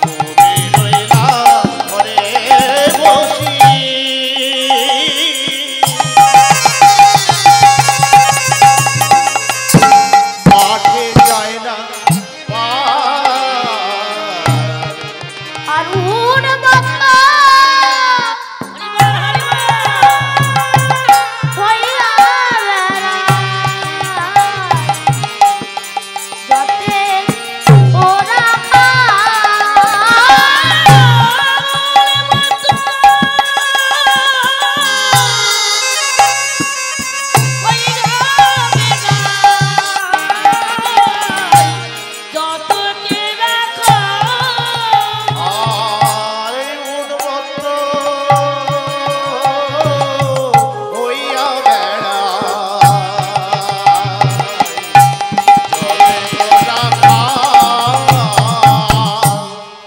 তুমি রইলা ঘরে বসি মাঠে যায় না আর উন বাবা হইয়া যাতে ওরা আর উন্মত্ত হইয়া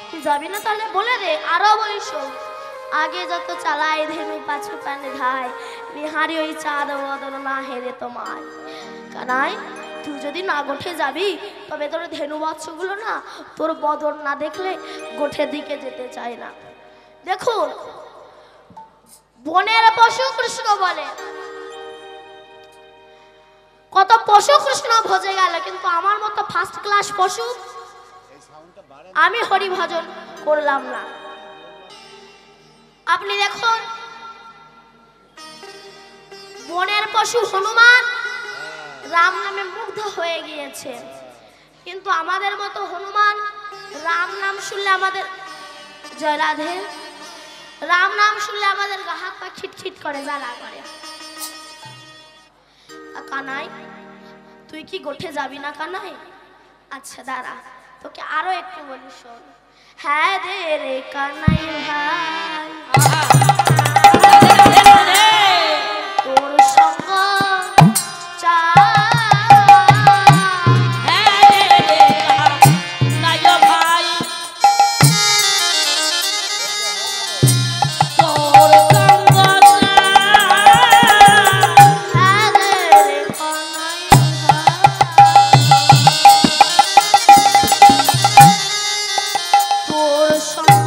তুই যাবি না তাহলে বলে দে আরো বলি শোন আগে যত চালাই ধেনু পাছু পানে ধায় বিহারি ওই চাঁদ বদন না হেরে তোমায় কানাই তুই যদি না গোঠে যাবি তবে তোর ধেনু বৎসগুলো না তোর বদন না দেখলে গোঠের দিকে যেতে চায় না দেখুন বনের পশু কৃষ্ণ বলে কত পশু কৃষ্ণ ভজে গেল কিন্তু আমার মতো ফার্স্ট ক্লাস পশু আমি হরি ভজন করলাম না আপনি দেখুন বনের পশু হনুমান রাম নামে মুগ্ধ হয়ে গিয়েছে কিন্তু আমাদের মতো হনুমান রাম নাম শুনলে আমাদের জয় রাধে রাম নাম শুনলে আমাদের গা হাত পা খিটখিট করে জ্বালা করে কানাই তুই কি গোঠে যাবি না কানাই আচ্ছা দাঁড়া তোকে আরো একটু বলি শোন হ্যাঁ রে রে কানাই ভাই তোর সঙ্গ তোর সঙ্গ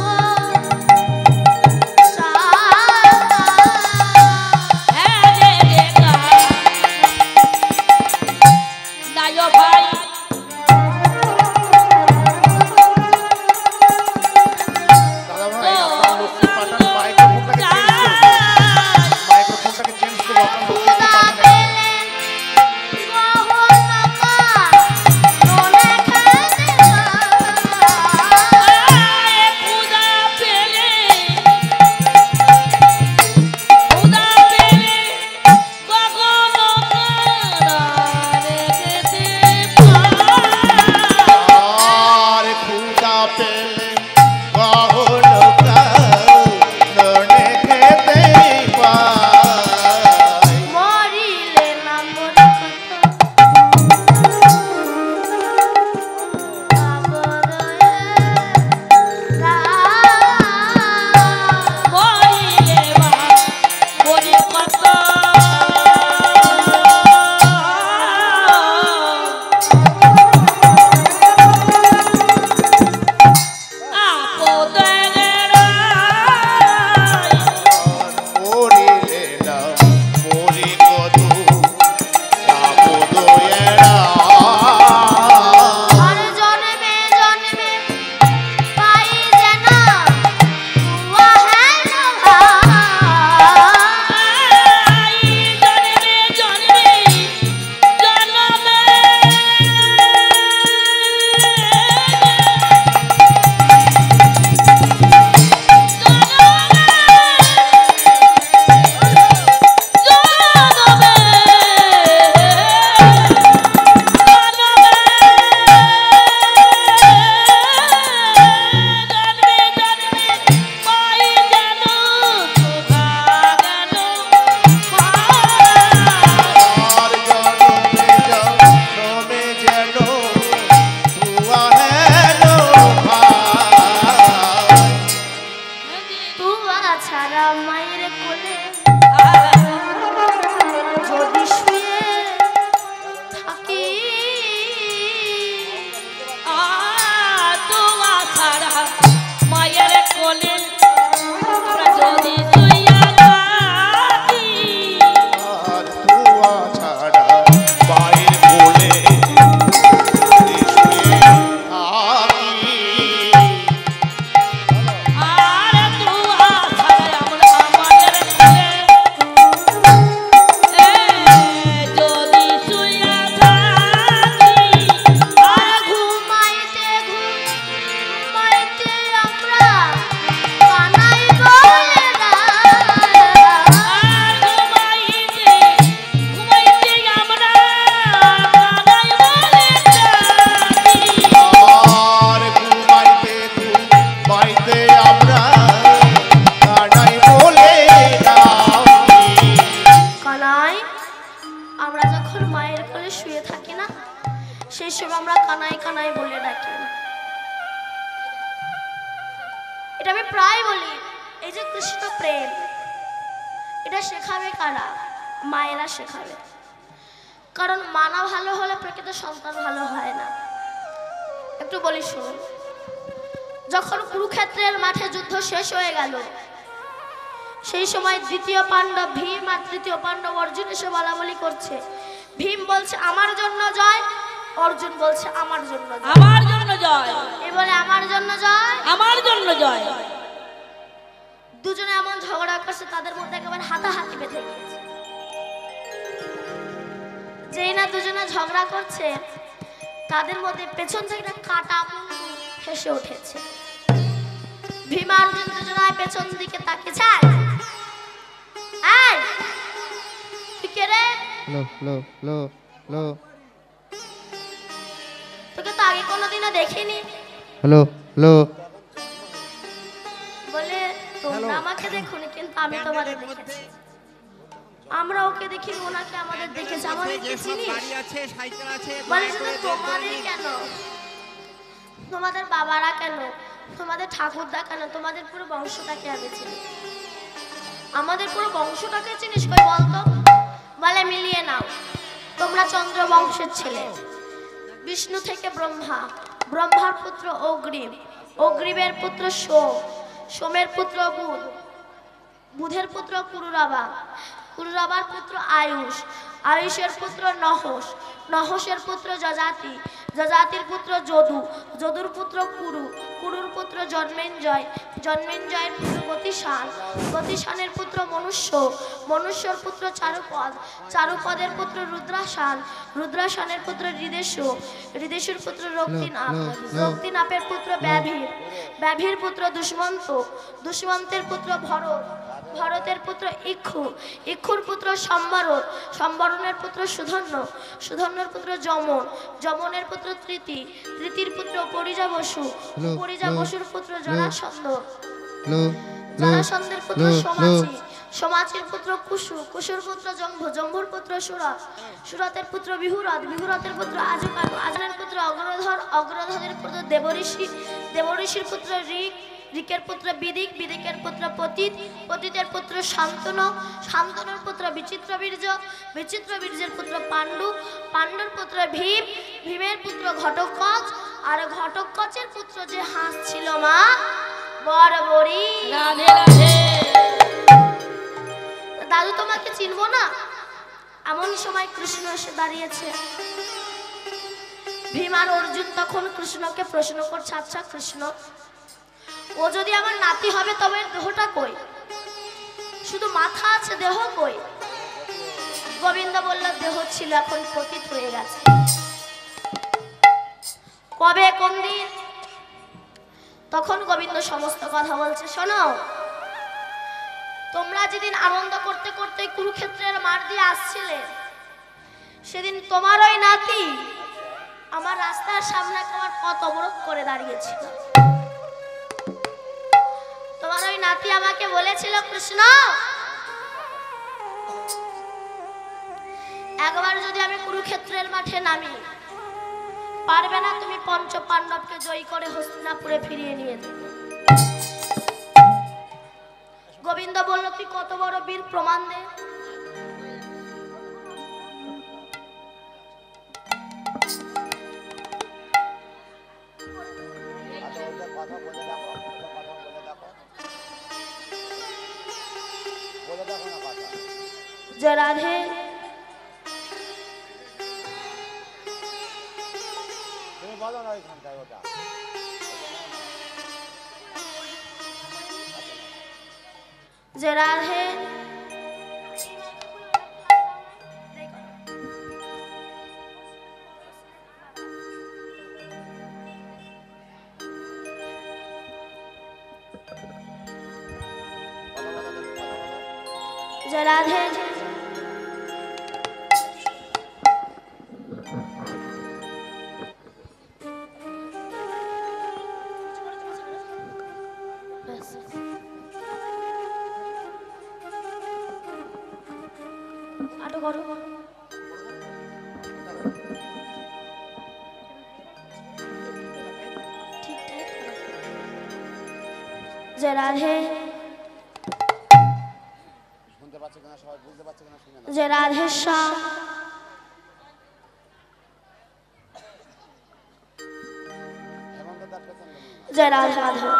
ছাড়া মায়ের কোলে যদি শুয়ে থাকি তোমা ছাড়া মায়ের কোলে আমরা যদি শুইয়া থাকি আর তুয়া ছাড়া মায়ের কোলে যদি শুয়ে থাকি আর তোমা ছাড়া আমরা মায়ের কোলে যদি শুইয়া থাকি আর ঘুমাইতে ঘুমাইতে আমরা কানাই বলে আর ঘুমাইতে ঘুমাইতে আমরা কানাই বলে ডাকি আর ঘুমাইতে ঘুমাইতে আমরা কানাই বলে ডাকি কানাই আমরা যখন মায়ের কোলে শুয়ে থাকি না সেই সময় আমরা কানাই কানাই বলে ডাকি। এটা আমি প্রায় বলি, এই যে কৃষ্ণ প্রেম এটা শেখাবে কারা? মায়েরা শেখাবে। কারণ মানা ভালো হলে প্রকৃত সন্তান ভালো হয় না। একটু বলি শুনুন, যখন কুরুক্ষেত্রের মাঠে যুদ্ধ শেষ হয়ে গেল সেই সময় দ্বিতীয় পাণ্ডব ভীম আর তৃতীয় পাণ্ডব অর্জুন এসে বলাবলি করছে। ভীম বলছে আমার জন্য জয়, অর্জুন বলছে আমার জন্য জয়। আমার জন্য জয়, এবারে আমার জন্য জয়, আমার জন্য জয়। দুজনে এমন ঝগড়া করছে তাদের মধ্যে একেবারে হাতাহাতি বেঁধে গিয়েছে। যেই না দুজনে ঝগড়া করছে তাদের মধ্যে পেছন থেকে একটা কাটা মুন্ডু হেসে উঠেছে। ভীম আর অর্জুন দুজনায় পেছন দিকে তাকিয়েছে। এই তুই কে রে? তোকে তো আগে কোনোদিনও দেখিনি। বলে তোমরা আমাকে দেখুনি কিন্তু আমি তোমাদের দেখেছি। আমরা ওকে দেখিনি, ওনাকে আমাদের দেখেছি। আমাদের চিনিস? বলে শুধু তোমাদের কেন, তোমাদের বাবারা কেন, তোমাদের ঠাকুরদা কেন, তোমাদের পুরো বংশটাকে আমি চিনি। আমাদের পুরো বংশটাকে চিনিস? কই বলতো। বলে মিলিয়ে নাও, তোমরা চন্দ্র বংশের ছেলে। বিষ্ণু থেকে ব্রহ্মা, ব্রহ্মার পুত্র অগ্রিম, অগ্রিমের পুত্র সোম, সোমের পুত্র বুধ, বুধের পুত্র কুরুরাবা, কুরুরাবার পুত্র আয়ুষ, আয়ুষের পুত্র নহস, নহসের পুত্র যজাতি, যজাতির পুত্র যদু, যদুর পুত্র কুরু, কুরুর পুত্র জন্মেঞ্জয়, জন্মেঞ্জয়ের পুত্র গতিশান, গতিশানের পুত্র মনুষ্য, মনুষ্যর পুত্র চারুপদ, চারুপদের পুত্র রুদ্রাশান, রুদ্রাশানের পুত্র হৃদেশু, হৃদেশুর পুত্র রক্তিনাপ, রক্তিনাপের পুত্র ব্যাভীর, ব্যাভীর পুত্র দুষ্মন্ত, দুষ্মন্তের পুত্র ভরত, ভরতের পুত্র ইক্ষু, ইক্ষুর পুত্র সম্বরণ, সম্বরণের পুত্র সুধন্য, সুধন্যর পুত্র যমন, যমনের পুত্র তৃতি, তৃতির পুত্র পরিজা বসু, পরিজা বসুর পুত্র জরাসন্ধ, জরাসন্ধের পুত্র সোমাচি, সোমাচির পুত্র কুশু, কুশুর পুত্র জম্ভু, জম্ভুর পুত্র সুরত, সুরতের পুত্র বিহুরত, বিহুরতের পুত্র আজকানু, আজনের পুত্র অগ্রধর, অগ্রধরের পুত্র দেবঋষি, দেবঋষির পুত্র ঋক, ঋকের পুত্র বিদিক, বিদিকের পুত্র পতিত, পতিতের পুত্র শান্তনু, শান্তনুর পুত্র বিচিত্রবীর্য, বিচিত্রবীর্যের পুত্র পাণ্ডু, পাণ্ডুর পুত্র ভীম, ভীমের পুত্র ঘটোৎকচ, আর ঘটোৎকচের পুত্র যে হাঁস ছিল মা বরাবরই। রাধে রাধে। দাদু তোমাকে চিনবো না? এমন সময় কৃষ্ণ এসে দাঁড়িয়েছে। ভীম আর অর্জুন তখন কৃষ্ণকে প্রশ্ন করছে, আচ্ছা কৃষ্ণ, ও যদি আমার নাতি হবে তবে এর দেহটা কই? শুধু মাথা আছে, দেহ কই? গোবিন্দ বলল দেহ ছিল, এখন পতিত হয়ে গেছে। কবে, কোন দিন? তখন গোবিন্দ সমস্ত কথা বলছে, শোনো, তোমরা যেদিন আনন্দ করতে করতে কুরুক্ষেত্রের মাঠ দিয়ে আসছিলে সেদিন তোমার ওই নাতি আমার রাস্তার সামনে আমার পথ অবরোধ করে দাঁড়িয়েছিল। তোমার ওই নাতি আমাকে বলেছিল, কৃষ্ণ, একবার যদি আমি কুরুক্ষেত্রের মাঠে নামি, পারবে না তুমি পঞ্চ পাণ্ডবকে জয়ী করে হস্তিনাপুরে ফিরিয়ে নিয়ে যাবে। গোবিন্দ বলল তুই কত বড় বীর প্রমাণ দে। আচ্ছা ওইটা কথা বলে দেখো, ওইটা কথা বলে দেখো, বলে দেখো না কথা। যে রাধে তুমি বলো না ওইখানটায় ওটা। যে রাধে যে রাধে আটো করো যে রাধে শুনতে পাচ্ছে কিনা সবাই, বুঝতে পারছে কিনা শুনে না। যে রাধেশ্যাম হেমন্তদার পেছন দিকে না। যে রাধে মাধব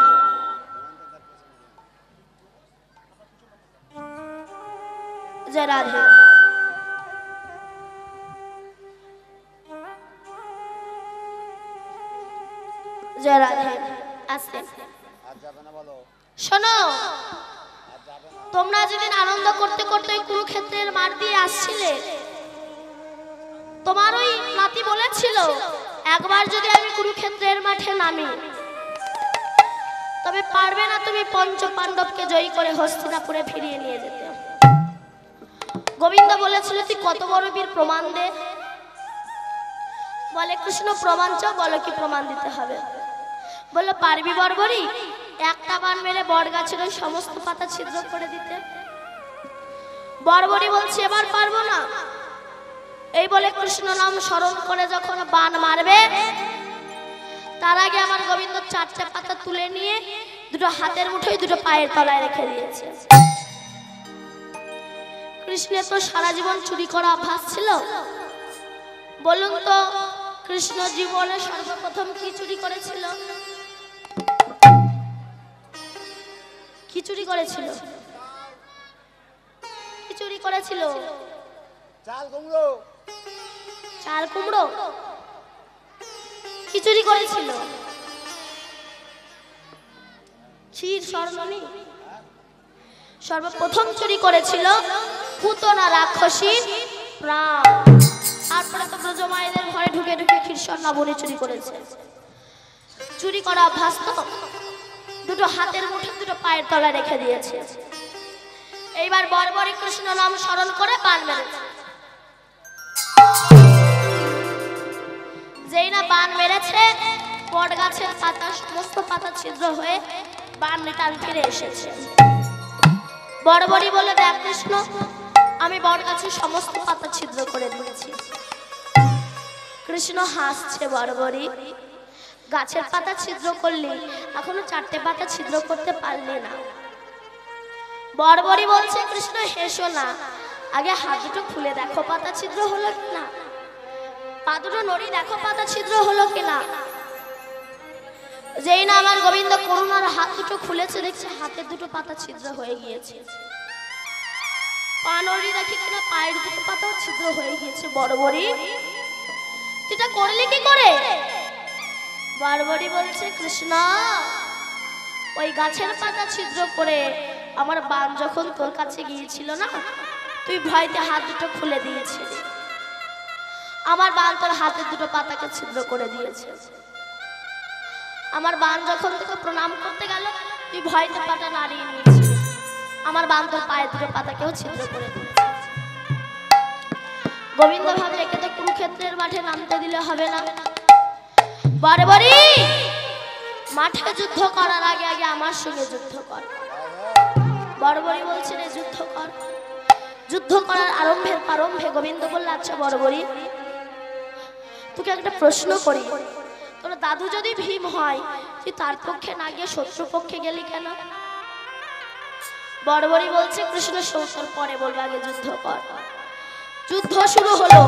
যে রাধে যে রাধে আসেন। আর যাবে না বলো, শোনো, আর যাবে না। তোমরা যেদিন আনন্দ করতে করতে ওই কুরুক্ষেত্রের মাঠ দিয়ে আসছিলে, তোমার ওই নাতি বলেছিল একবার যদি আমি কুরুক্ষেত্রের মাঠে নামি তবে পারবে না তুমি পঞ্চ পাণ্ডবকে জয়ী করে হস্তিনাপুরে ফিরিয়ে নিয়ে যেতে। গোবিন্দ বলেছিল তুই কত বড় বীর প্রমাণ দে। বলে কৃষ্ণ প্রমাণ চাও, বলো কি প্রমাণ দিতে হবে। বললো পারবি বর্বরী একটা বান মেরে বট গাছের ওই সমস্ত পাতা ছিদ্র করে দিতে। বর্বরী বলছে এবার পারবো না। এই বলে কৃষ্ণ নাম স্মরণ করে যখন বান মারবে তার আগে আমার গোবিন্দ চারটে পাতা তুলে নিয়ে দুটো হাতের মুঠোয় দুটো পায়ের তলায় রেখে দিয়েছে। কৃষ্ণের তো সারা জীবন চুরি করা অভ্যাস ছিল। বলুন তো কৃষ্ণ জীবনে সর্বপ্রথম কি চুরি করেছিল? কি চুরি করেছিল? কি চুরি করেছিল? চাল কুমড়ো। চাল কুমড়ো। কি চুরি করেছিল? ক্ষীর স্বর্ণনি। সর্বপ্রথম চুরি করেছিল পুতনা রাক্ষসী প্রাণ। তারপরে তো ব্রজমায়েদের ঘরে ঢুকে ঢুকে ক্ষীর স্বর্ণাবলী চুরি করেছে। চুরি করা অভ্যাস তো, দুটো হাতের মুঠে দুটো পায়ের তলায় রেখে দিয়েছে। এইবার বর্বরী কৃষ্ণ নাম স্মরণ করে বান মেরেছে। যেই না বান মেরেছে বট গাছের পাতা সমস্ত পাতা ছিদ্র হয়ে বান রিটার্ন ফিরে এসেছে। বর্বরী বলে দেখ কৃষ্ণ আমি বট গাছের সমস্ত পাতা ছিদ্র করে দিয়েছি। কৃষ্ণ হাসছে বর্বরী গাছের পাতা ছিদ্র করলি এখনো চারটে পাতা ছিদ্র করতে পারলি না। বর্বরী বলছে কৃষ্ণ হেসো না, আগে হাত দুটো খুলে দেখো পাতা ছিদ্র হলো কিনা, পা দুটো নড়ি দেখো পাতা ছিদ্র হলো কিনা। যেই না আমার গোবিন্দ করুণার হাত দুটো খুলেছে দেখছে হাতের দুটো পাতা ছিদ্র হয়ে গিয়েছে। পা নড়ি দেখি কিনা পায়ের দুটো পাতাও ছিদ্র হয়ে গিয়েছে। বর্বরী তুই করলি কি করে? বর্বরী বলছে কৃষ্ণ ওই গাছের পাতা ছিদ্র করে আমার বান যখন তোর কাছে গিয়েছিল না তুই ভয়তে হাত দুটো খুলে দিয়েছিলি, আমার বান তোর হাতের দুটো পাতাকে ছিদ্র করে দিয়েছে। আমার বান যখন তোকে প্রণাম করতে গেল তুই ভয়তে পাতা নাড়িয়ে নিয়েছিস, আমার বান তোর পায়ের দুটো পাতাকেও ছিদ্র করে দিয়েছে। গোবিন্দ ভাবে একে তো কুরুক্ষেত্রের মাঠে নামতে দিলে হবে না। বর্বরী মাঠে যুদ্ধ করার আগে আগে আমার সঙ্গে যুদ্ধ কর। বর্বরী বলছেন এই যুদ্ধ কর। যুদ্ধ করার আরম্ভের প্রারম্ভে গোবিন্দ বলল আচ্ছা বর্বরী তোকে একটা প্রশ্ন করি, তোর দাদু যদি ভীম হয় তুই তার পক্ষে না গিয়ে শত্রু পক্ষে গেলি কেন? বড়বড়ি বলছে কৃষ্ণ সৌতর পরে বলবো, আগে যুদ্ধ কর। যুদ্ধ শুরু হলো।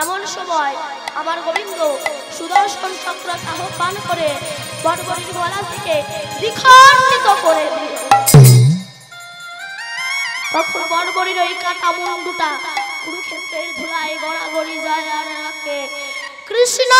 এমন সময় আমার গোবিন্দ সুদর্শন চক্র আহ্বান করে বড়বড়ির গলা থেকে দ্বিখণ্ডিত করে দিল। তখন বড়বড়ির ওই কাটা মুন্ডুটা কুরুক্ষেত্রের ধুলায় গড়াগড়ি যায় আর রাখে কৃষ্ণ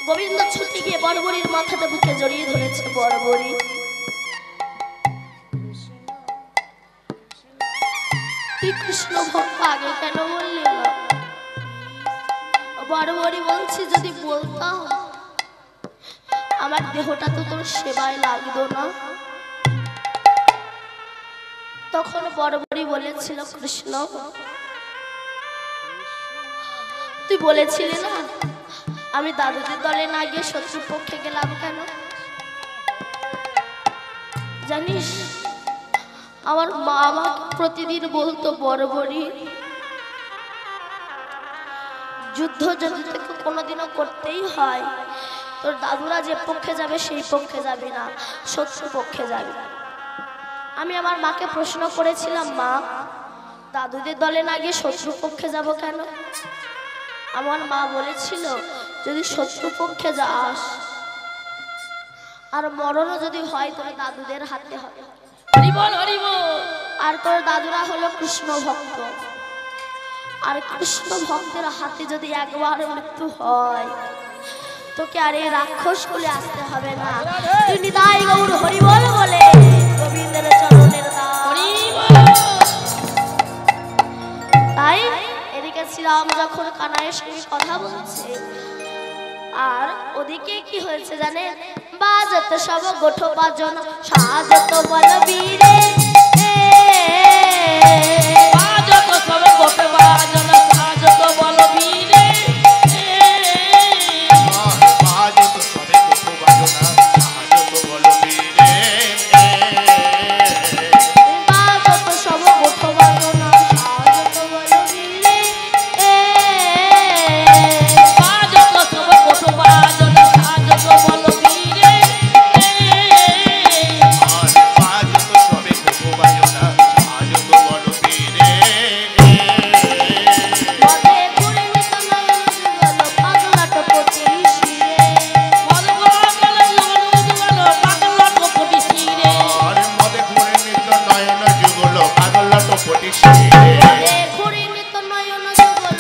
গোবিন্দ ছুটে গিয়ে বড়বড়ির মাথাটা বুকে জড়িয়ে ধরেছে। বড়বড়ি তুই কৃষ্ণ ভক্ত আগে কেন বললি না? বড়বড়ি বলছি যদি বলতাম আমার দেহটা তো তোর সেবায় লাগতো না। তখন বড়বড়ি বলেছিল কৃষ্ণ তুই বলেছিলি না আমি দাদুদের দলে না গিয়ে শত্রুর পক্ষে গেলাম কেন? জানিস আমার মা আমাকে প্রতিদিন বলতো বড়বড়ি যুদ্ধ যদি তোকে কোনোদিনও করতেই হয় তোর দাদুরা যে পক্ষে যাবে সেই পক্ষে যাবি না, শত্রু পক্ষে যাবি। আমি আমার মাকে প্রশ্ন করেছিলাম মা দাদুদের দলে না গিয়ে শত্রু পক্ষে যাব কেন? আমার মা বলেছিল যদি শত্রু পক্ষে যাস আর মরণও যদি হয় তোর দাদুদের হাতে হবে। আর তোর দাদুরা হলো কৃষ্ণ ভক্ত, আর কৃষ্ণ ভক্তের হাতে যদি একবার মৃত্যু হয় তোকে আর এই রাক্ষস কুলে আসতে হবে না। তুই নিতাই গৌর হরিবল বলে গোবিন্দের চরণের তাই এদিকে শ্রীরাম যখন কানাইয়ের সঙ্গে কথা বলছে আর ওদিকে কি হয়েছে জানে বাজত সব গোঠো বাজন সাজত বলবীরে বাজত সব গোঠো বাজন সাজত বলবীরে বাজত সবে গোঠো বাজনা সাজত বলবীরে বাজত সব গোঠো বাজন সাজত বলবীরে বাজত সব গোঠো বাজন সাজত বলবীরে বাজত সবে গোঠো বাজনা সাজত বলবীরে মদে ঘুরে নিত নয়ন যুগল পাগলা টপটি শিরে আর মদে ঘুরে নিত নয়ন যুগল পাগল টপটি শিরে মদে ঘুরে নিত নয়ন যুগল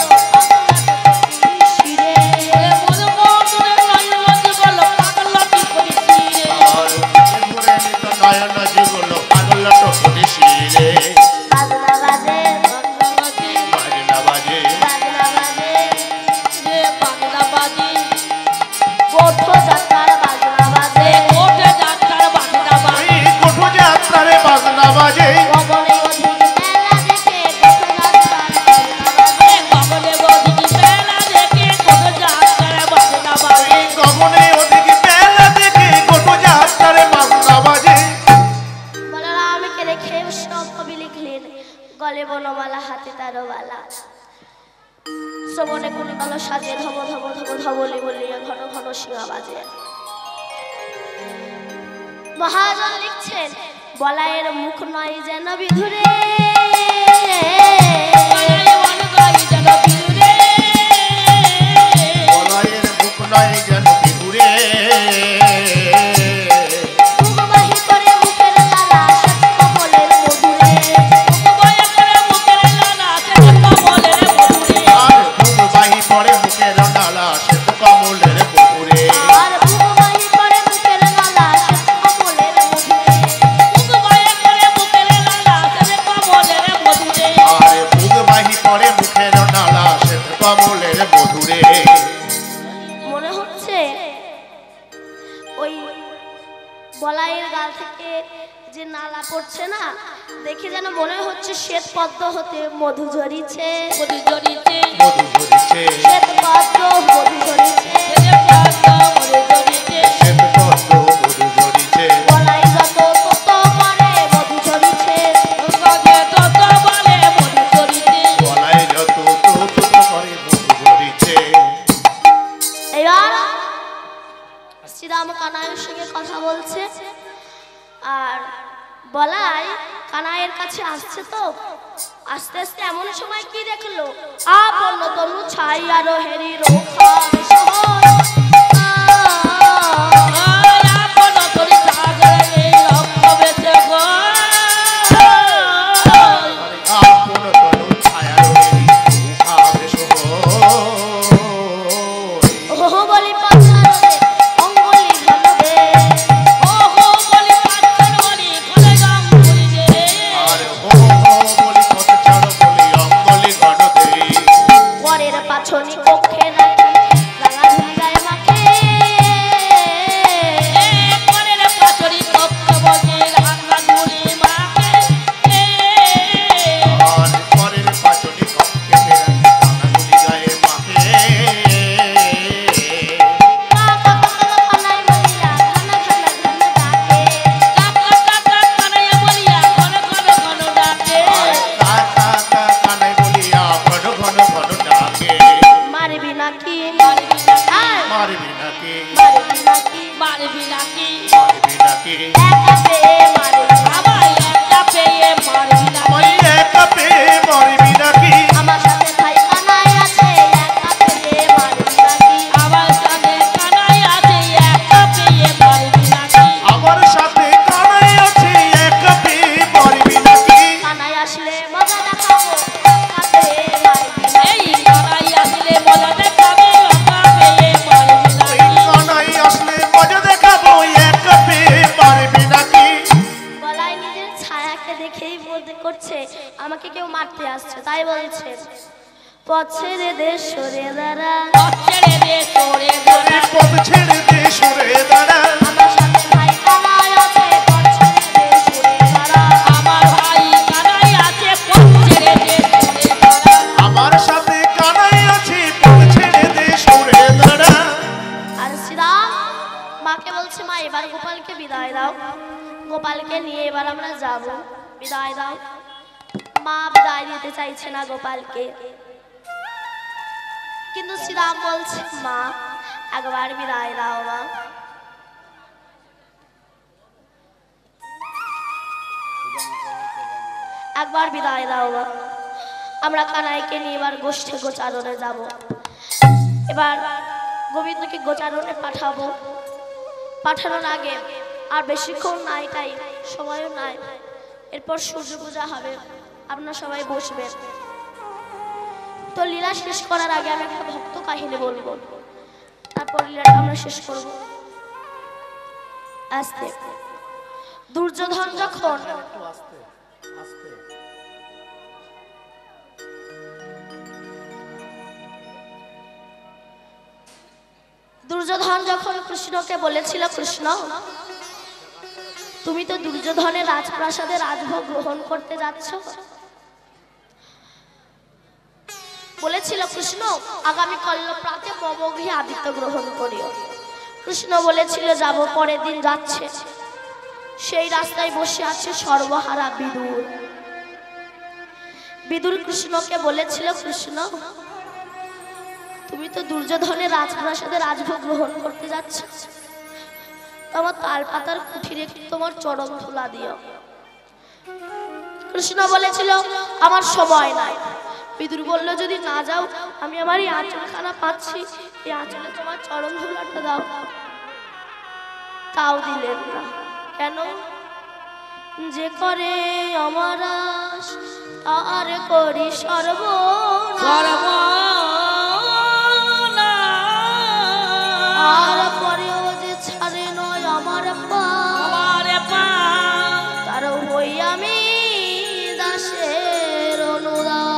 পাগলা টপটি শিরে আর ঘুরে নিত নয়ন যুগল পাগল টপটি শিরে বাজনা বাজে বাজনা বাজে বাজনা বাজে গোঠো যাত্রার বাজনা বাজে এই কোঠো যাত্রারে বাজনা বাজে গগনে অধিক মেলা দেখে গোঠো যাত্রার বাজনা বাজে এই গগনে ওদিকে বেলা দেখে কোঠো যাত্রারে বাজনা বাজে বলরামকে রেখে সব কবি লিখলেন গলে বনমালা হাতে তারো বালা শ্রবণে কোন কালো সাজে ধব ধব ধব ধবলি বলিয়া ঘন ঘন শিঙা বাজে। মহাজন লিখছেন বলায়ের মুখ নয় যেন বিধুরে বলয়ের বুক নয় যেন বিহুরে মুখবাহী করে মুখের লালা শ্বেত কমলের মধুরে আর বুক বাহি পড়ে মুখের নালা শ্বেত কমলের পুকুরে আর মুখবাহী করে মুখের লালা শ্বেত কমলের মধুরে আর বুক বাহি পড়ে মুখের নালা শ্বেত কমলের মধুরে মনে হচ্ছে ওই বলাইয়ের গাল থেকে যে নালা পড়ছে না, দেখে যেন মনে হচ্ছে শ্বেত পদ্ম হতে মধু ঝরিছে। মধু ঝরিছে, মধু ঝরিছে, শ্বেত পদ্ম মধু ঝরিছে, মধু ঝরিছে, শ্বেত পদ্ম মধু ঝরিছে, গলায় যত তত করে মধু ঝরিছে। গজে তত বলে মধু ঝরিছে। গলায় যত তত করে মধু ঝরিছে। এবার শ্রীরাম কানাইয়ের সঙ্গে কথা বলছে, আর বলাই কানাইয়ের কাছে আসছে। তো আস্তে আস্তে এমন সময় কি দেখলো, আপন তনু ছাই আর হেরি রোখা শহর। আপন তরি সাগরে রক্ত বেচে গো। আপন তনু ছায়ার মুখাবে শোভন। ওহো বলি পাছারে অঙ্গলি ঘনবে, ও হো বলি পাত্তর বলি কোলে গাম বলি যে। আর হো হো বলি কত ছাড়ো বলি অঙ্গলি ঘন দেই। পরের পাছনি কক্ষে নাকি রাঙা ঝুলি গায়ে মাখে। পরের পাথরি কক্ষ বসে রাঙা গুলি মাকে। আর পরের পাচনি কক্ষে রাঙাগুলি গায়ে মাখে। কানাই বলিয়া ঘন ঘন ঘন ডাকে। কাকা কাকা কানাইয়া বলিয়া ঘন ঘন ঘন ডাকে। আর কাকা কানাই বলিয়া ঘন ঘন ঘন ডাকে। মারবি নাকি মারবি নাকি, আয়, মারবি নাকি, মারবি নাকি মারবি নাকি, মারবি নাকি, একা পেয়ে মারবি। আমায় একটা পেয়ে মারবি নাকি। আমায় একা পেয়ে মারবি নাকি। আমার সাথে ভাই কানাই আছে, একা পেয়ে মারবি নাকি। আমার সাথে কানাই আছে একটা পেয়ে মারবি নাকি। আমার সাথে কানাই আছে একা পেয়ে মারবি নাকি। কানাই আসলে মজা দেখাবো, একা পেয়ে মারবি নাকি। এই কানাই আসলে মজা দেখাবে একা পেয়ে মারবি ওই নাকি। কানাই আসলে মজা দেখাবো একা পেয়ে মারবি নাকি। বলাই নিজের ছায়াকে দেখেই বোধ করছে আমাকে কেউ মারতে আসছে, তাই বলছে পথ ছেড়ে দে সরে দাঁড়া। পথ ছেড়ে দে সরে দাঁড়া। পথ ছেড়ে দে সরে দাঁড়া। আমার সাথে ভাই কানাই আছে, পথ ছেড়ে দে সরে দাঁড়া। আমার ভাই কানাই আছে পথ ছেড়ে দে সরে দাঁড়া। আমার সাথে কানাই আছে পথ ছেড়ে দে সরে দাঁড়া। আর শ্রীরাম মাকে বলছে, মা এবার গোপালকে বিদায় দাও, গোপালকে নিয়ে এবার আমরা যাব, বিদায় দাও। মা বিদায় দিতে চাইছে না গোপালকে, কিন্তু শ্রীরাম বলছে, মা একবার বিদায় দাও মা। একবার বিদায় দাও মা, আমরা কানাইকে নিয়ে এবার গোষ্ঠী গোচারণে যাব। এবার গোবিন্দকে গোচারণে পাঠাবো। পাঠানোর আগে আর বেশিক্ষণ নাই, তাই সময়ও নাই। এরপর সূর্য পূজা হবে, আপনারা সবাই বসবেন। তো লীলা শেষ করার আগে আমি একটা ভক্ত কাহিনী বলবো, তারপর লীলাটা আমরা শেষ করব। আস্তে দুর্যোধন যখন দুর্যোধন যখন কৃষ্ণকে বলেছিল, কৃষ্ণ তুমি তো দুর্যোধনের রাজপ্রাসাদে রাজভোগ গ্রহণ করতে যাচ্ছ, বলেছিল কৃষ্ণ আগামী কল্ল প্রাতে মম গৃহে আদিত্য গ্রহণ করিও। কৃষ্ণ বলেছিল যাব, পরের দিন যাচ্ছে, সেই রাস্তায় বসে আছে সর্বহারা বিদুর। বিদুর কৃষ্ণকে বলেছিল, কৃষ্ণ তুমি তো দুর্যোধনের রাজপ্রাসাদে রাজভোগ গ্রহণ করতে যাচ্ছ, তোমার তাল পাতার কুঠিরে তোমার চরণ ধুলা দিও। কৃষ্ণ বলেছিল আমার সময় নাই। বিদুর বলল, যদি না যাও আমি আমার এই আঁচলখানা পাচ্ছি, এই আঁচলে তোমার চরণ ধুলাটা দাও। তাও দিলেন না। কেন? যে করে আমার আশ তার করি সর্বনাশ, আর পরেও যে ছাড়ে নয় আমার পা, তার হই আমি দাসের অনুরাগ।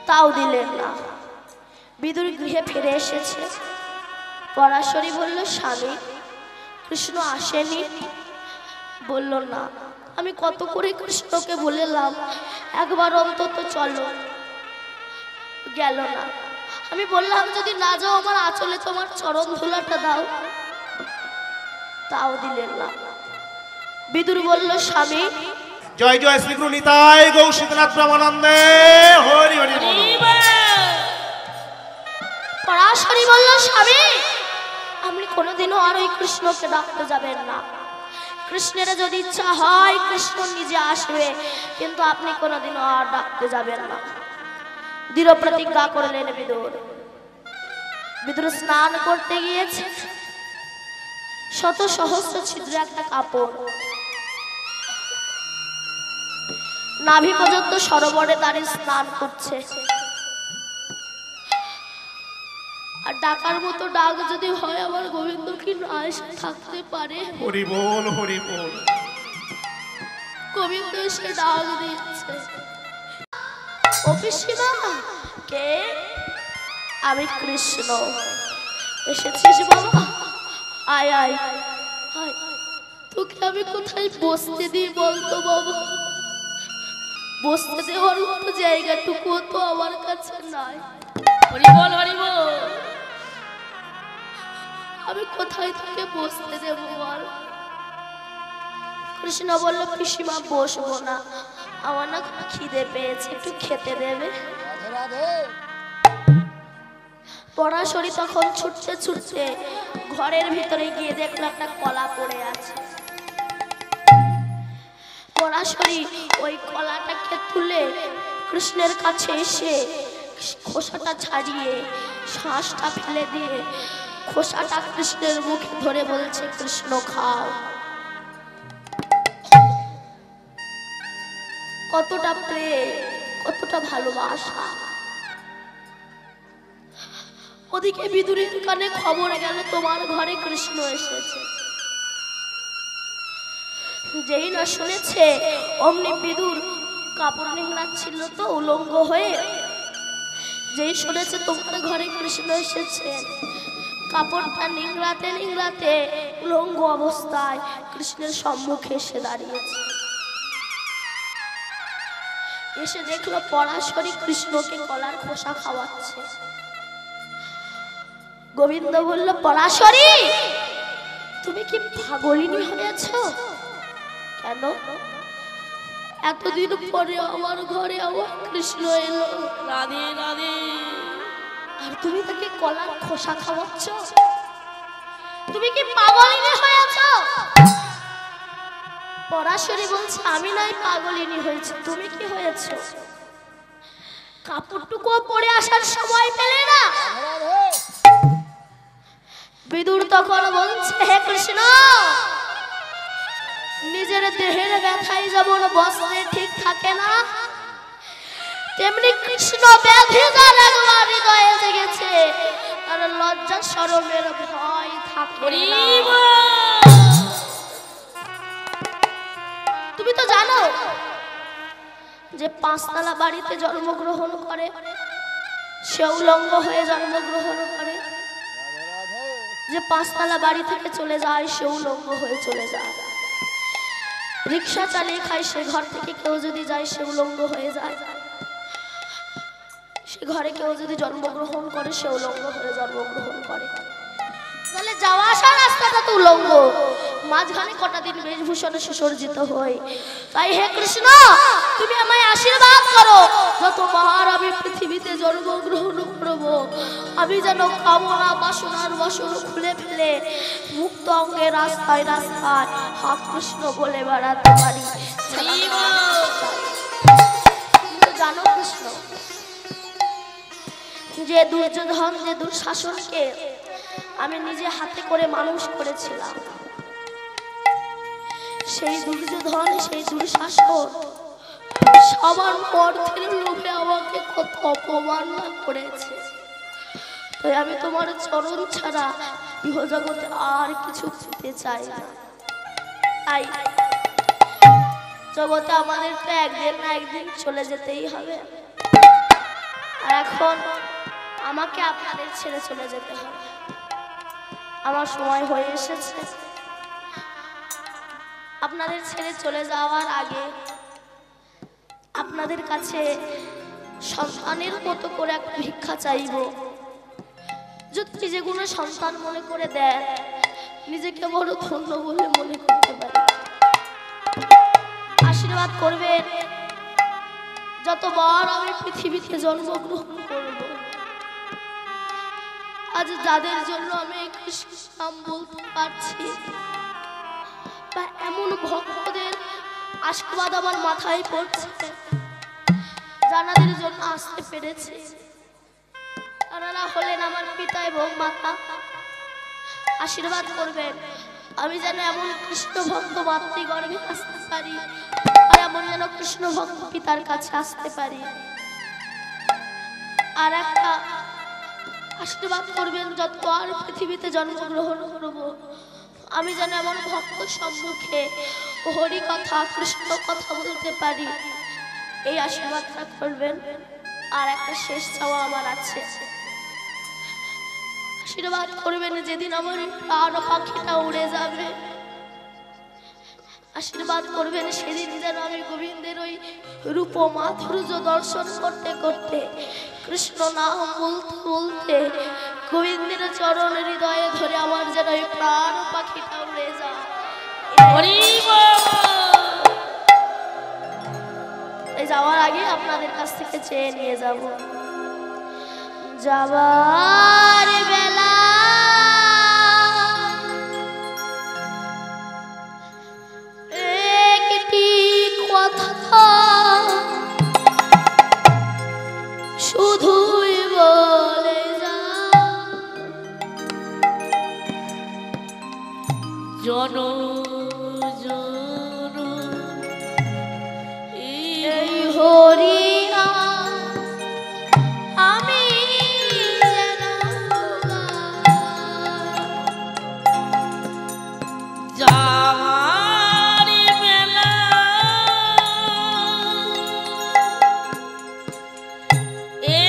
তাও দিলেন না। এসেছে। পরাশরী বলল, স্বামী কৃষ্ণ আসেনি? বলল, না। আমি কত করে কৃষ্ণকে বললাম একবার অন্তত চলো, গেল না। আমি বললাম যদি না যাও আমার আঁচলে তোমার চরণ ধুলাটা দাও, তাও দিলেন না। বিদুর বলল, স্বামী জয় জয় শ্রীগুরু নিতাই গৌ শীতনাথ ব্রহ্মানন্দে হরি হরি বল। পরাশরী বলল, স্বামী আপনি কোনোদিনও আর ওই কৃষ্ণকে ডাকতে যাবেন না। কৃষ্ণের যদি ইচ্ছা হয় কৃষ্ণ নিজে আসবে, কিন্তু আপনি কোনোদিনও আর ডাকতে যাবেন না। দৃঢ় প্রতিজ্ঞা করলেন বিদুর। বিদুর স্নান করতে গিয়েছে, শত সহস্র ছিদ্র একটা কাপড়, নাভি পর্যন্ত সরোবরে দাঁড়িয়ে স্নান করছে। আর ডাকার মতো ডাক যদি হয় আমার গোবিন্দ কি না এসে থাকতে পারে? হরি বল হরি বল। গোবিন্দ এসে ডাক দিচ্ছে, ও পিসিমা। কে? আমি কৃষ্ণ। এসেছিস বাবা? আয় আয় আয়। তোকে আমি কোথায় বসতে দিই বলতো বাবা? বসতে দেওয়ার মতো জায়গাটুকুও তো আমার কাছে নাই। হরি বল হরি বল। আমি কোথায় থেকে বসতে দেব বল? কৃষ্ণ বলল, পিসিমা বসবো না, আমার না খুব খিদে পেয়েছে, একটু খেতে দেবে? রাধে রাধে। পরাশরী তখন ছুটতে ছুটতে ঘরের ভিতরে গিয়ে দেখলো একটা কলা পড়ে আছে। পরাশরী ওই কলাটাকে তুলে কৃষ্ণের কাছে এসে খোসাটা ছাড়িয়ে শ্বাসটা ফেলে দিয়ে খোসাটা কৃষ্ণের মুখে ধরে বলছে, কৃষ্ণ খাও। কতটা প্রেম, কতটা ভালোবাসা। ওদিকে বিদুরের কানে খবর গেল তোমার ঘরে কৃষ্ণ এসেছে। যেই না শুনেছে অমনি বিদুর কাপড় নিংড়াচ্ছিল তো উলঙ্গ হয়ে, যেই শুনেছে তোমার ঘরে কৃষ্ণ এসেছে, কাপড়টা নিংড়াতে নিংড়াতে উলঙ্গ অবস্থায় কৃষ্ণের সম্মুখে এসে দাঁড়িয়েছে। এসে দেখলো পরাশরী কৃষ্ণকে কলার খোসা খাওয়াচ্ছে। গোবিন্দ বলল, পরাশরী তুমি কি পাগলিনী হয়েছ? কেন? এতদিন পরে আমার ঘরে আমার কৃষ্ণ এলো, রাধে রাধে। আর তুমি তাকে কলার খোসা খাওয়াচ্ছ? তুমি কি পাগলিনী হয়েছ? পরাশরী বলছে, আমি নাই পাগলিনী হয়েছে, তুমি কি হয়েছ? কাপড়টুকুও পরে আসার সময় পেলে না? রাধে রাধে। বিদুর তখন বলছে, হে কৃষ্ণ, নিজের দেহের ব্যথায় যেমন বস্ত্রে ঠিক থাকে না, তেমনি কৃষ্ণ ব্যাধি যার একবার হৃদয়ে জেগেছে তার লজ্জা শরমের ভয় থাকে হরি না। বল। তুমি তো জানো যে পাঁচতলা বাড়িতে জন্মগ্রহণ করে সে উলঙ্গ হয়ে জন্মগ্রহণ করে, রাধে রাধে। যে পাঁচতলা বাড়ি থেকে চলে যায় সে উলঙ্গ হয়ে চলে যায়। রিক্সা চালিয়ে খায়, সে ঘর থেকে কেউ যদি যায় সে উলঙ্গ হয়ে যায়। সে ঘরে কেউ যদি জন্মগ্রহণ করে সে উলঙ্গ হয়ে জন্মগ্রহণ করে। তাহলে যাওয়া আসার রাস্তাটা তো উলঙ্গ, মাঝখানে কটা দিন বেশভূষণে সুসজ্জিত হয়। তাই হে কৃষ্ণ, তুমি আমায় আশীর্বাদ করো, যতবার আমি পৃথিবীতে জন্মগ্রহণ করব আমি যেন কামনা বাসনার বসন খুলে ফেলে মুক্ত অঙ্গে রাস্তায় রাস্তায় হা কৃষ্ণ বলে বেড়াতে পারি। হরি বল। কিন্তু জানো কৃষ্ণ, যে দুর্যোধন, যে দুঃশাসনকে আমি নিজে হাতে করে মানুষ করেছিলাম, সেই দুর্যোধন, সেই দুঃশাসন সবার অর্থের লোভে আমাকে কত অপমান করেছে। তাই আমি তোমার চরণ ছাড়া ইহজগতে আর কিছু পেতে চাই না। তাই জগতে আমাদের তো একদিন না একদিন চলে যেতেই হবে। আর এখন আমাকে আপনাদের ছেড়ে চলে যেতে হবে। আমার সময় হয়ে এসেছে। আপনাদের ছেড়ে চলে যাওয়ার আগে আপনাদের কাছে সন্তানের মতো করে একটা ভিক্ষা চাইব। যদি যে কোনো সন্তান মনে করে দেন, নিজেকে বড় ধন্য বলে মনে করতে পারি। আশীর্বাদ করবেন, যতবার আমি পৃথিবীতে জন্মগ্রহণ করব, আজ যাদের জন্য আমি কৃষ্ণ নাম বলতে পারছি, বা এমন ভক্তদের আশীর্বাদ আমার মাথায় পড়ছে, জানাদের জন্য আসতে পেরেছে, তারা হলেন আমার পিতা এবং মাতা। আশীর্বাদ করবেন আমি যেন এমন কৃষ্ণ ভক্ত মাতৃগর্ভে আসতে পারি, আর এমন যেন কৃষ্ণ ভক্ত পিতার কাছে আসতে পারি। আর একটা আশীর্বাদ করবেন, যত আর পৃথিবীতে জন্মগ্রহণ করব, আমি যেন এমন ভক্ত সম্মুখে হরি কথা কৃষ্ণ কথা বলতে পারি, এই আশীর্বাদটা করবেন। আর একটা শেষ চাওয়া আমার আছে, আশীর্বাদ করবেন যেদিন আমার প্রাণ পাখিটা উড়ে যাবে, আশীর্বাদ করবেন সেদিন যেন আমি গোবিন্দের ওই রূপ মাধুর্য দর্শন করতে করতে, কৃষ্ণ নাম বলতে বলতে, গোবিন্দের চরণ হৃদয়ে ধরে আমার যেন ওই প্রাণ পাখিটা উড়ে যায়। এই যাওয়ার আগে আপনাদের কাছ থেকে চেয়ে নিয়ে যাব। যাবার বেলা একটি কথা শুধুই বলে যা, জন এই হরি আমি যেন যাওয়ার বেলা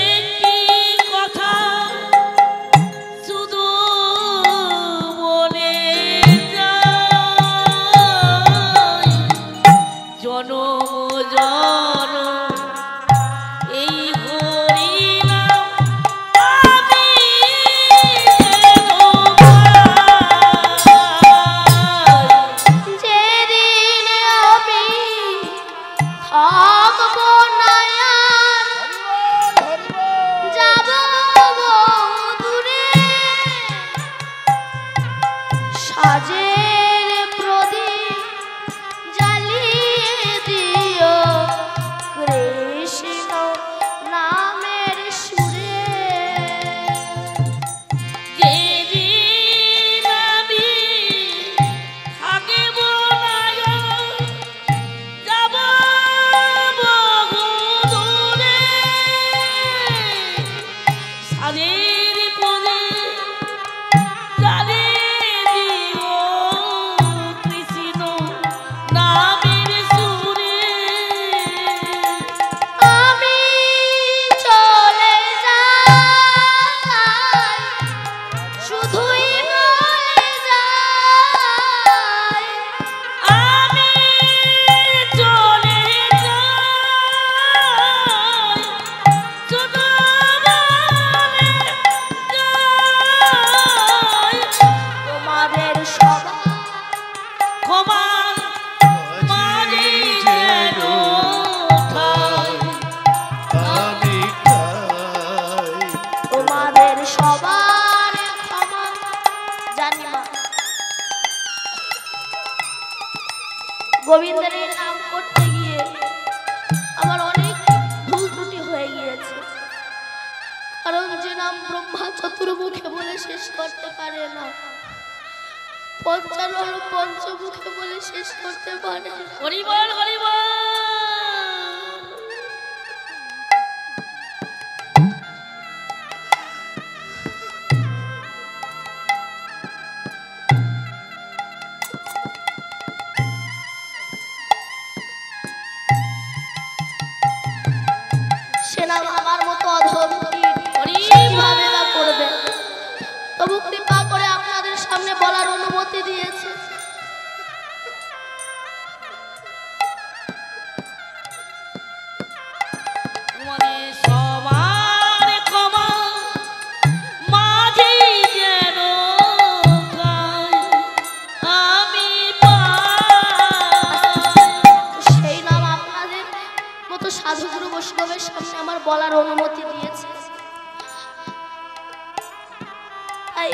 একটি কথা শুধু বলে যায়, জনম জনম এই হরি নাম আমি যেন পাই। যেদিন আমি থাকবো না আর, যাব দূরে, সাজের প্রদীপ জ্বালিয়ে দিও কৃষ্ণ নামের সুরে। যেদিন আমি থাকিব না, যাব বহু দূরে, সাজের প্রদীপ জ্বালিয়ে দিও কৃষ্ণ নামের সুরে। আমি চলে যাই, শুধুই বলে যাই, আমি চলে যাই, শুধু বলে যাই, তোমাদের সবার ক্ষমার মাঝে যেন ঠাই। আমি খাই তোমাদের সবার ক্ষমা জানি মা। গোবিন্দের এই নাম করতে গিয়ে আমার অনেক ভুল ত্রুটি হয়ে গিয়েছে, কারণ যে নাম ব্রহ্মা চতুর্মুখে বলে শেষ করতে পারে না, পঞ্চানন পঞ্চমুখে বলে শেষ করতে পারে না। হরি বল হরি বল। সে নাম আমার মতো অধম হরি বল। অনুমতি দিয়েছে। তোমাদের সবার ক্ষমা মাঝে যেন গাই আমি পাই। সেই নাম আপনাদের মতো সাধুগুরু বৈষ্ণবের সামনে আমার বলার অনুমতি দিয়েছে। তাই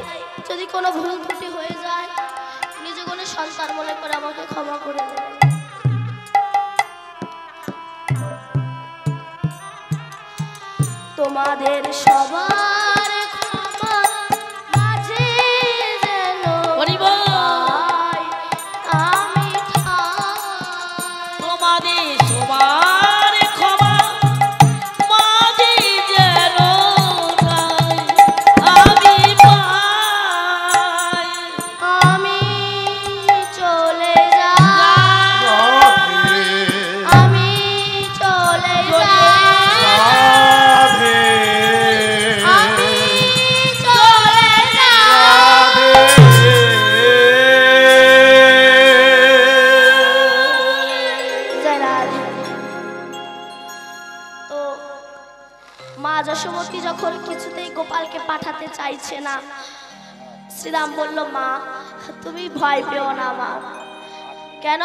যদি কোনো ভুল ত্রুটি হয়ে যায় নিজে কোনো সন্তান মনে করে আমাকে ক্ষমা করে দেবেন। তোমাদের সবার ক্ষমা মাঝে যেন হরিব পাই আমি ঠাই। তোমাদের সবার ক্ষমা মাঝে যেন গাই আমি পাই। আমি চলে যাই, আমি চলে যাই, আমি চলে যাই। জয় রাধে। তো মা যশোমতী যখন কিছুতেই গোপালকে পাঠাতে চাইছে না, শ্রীরাম বলল, মা তুমি ভয় পেও না মা। কেন?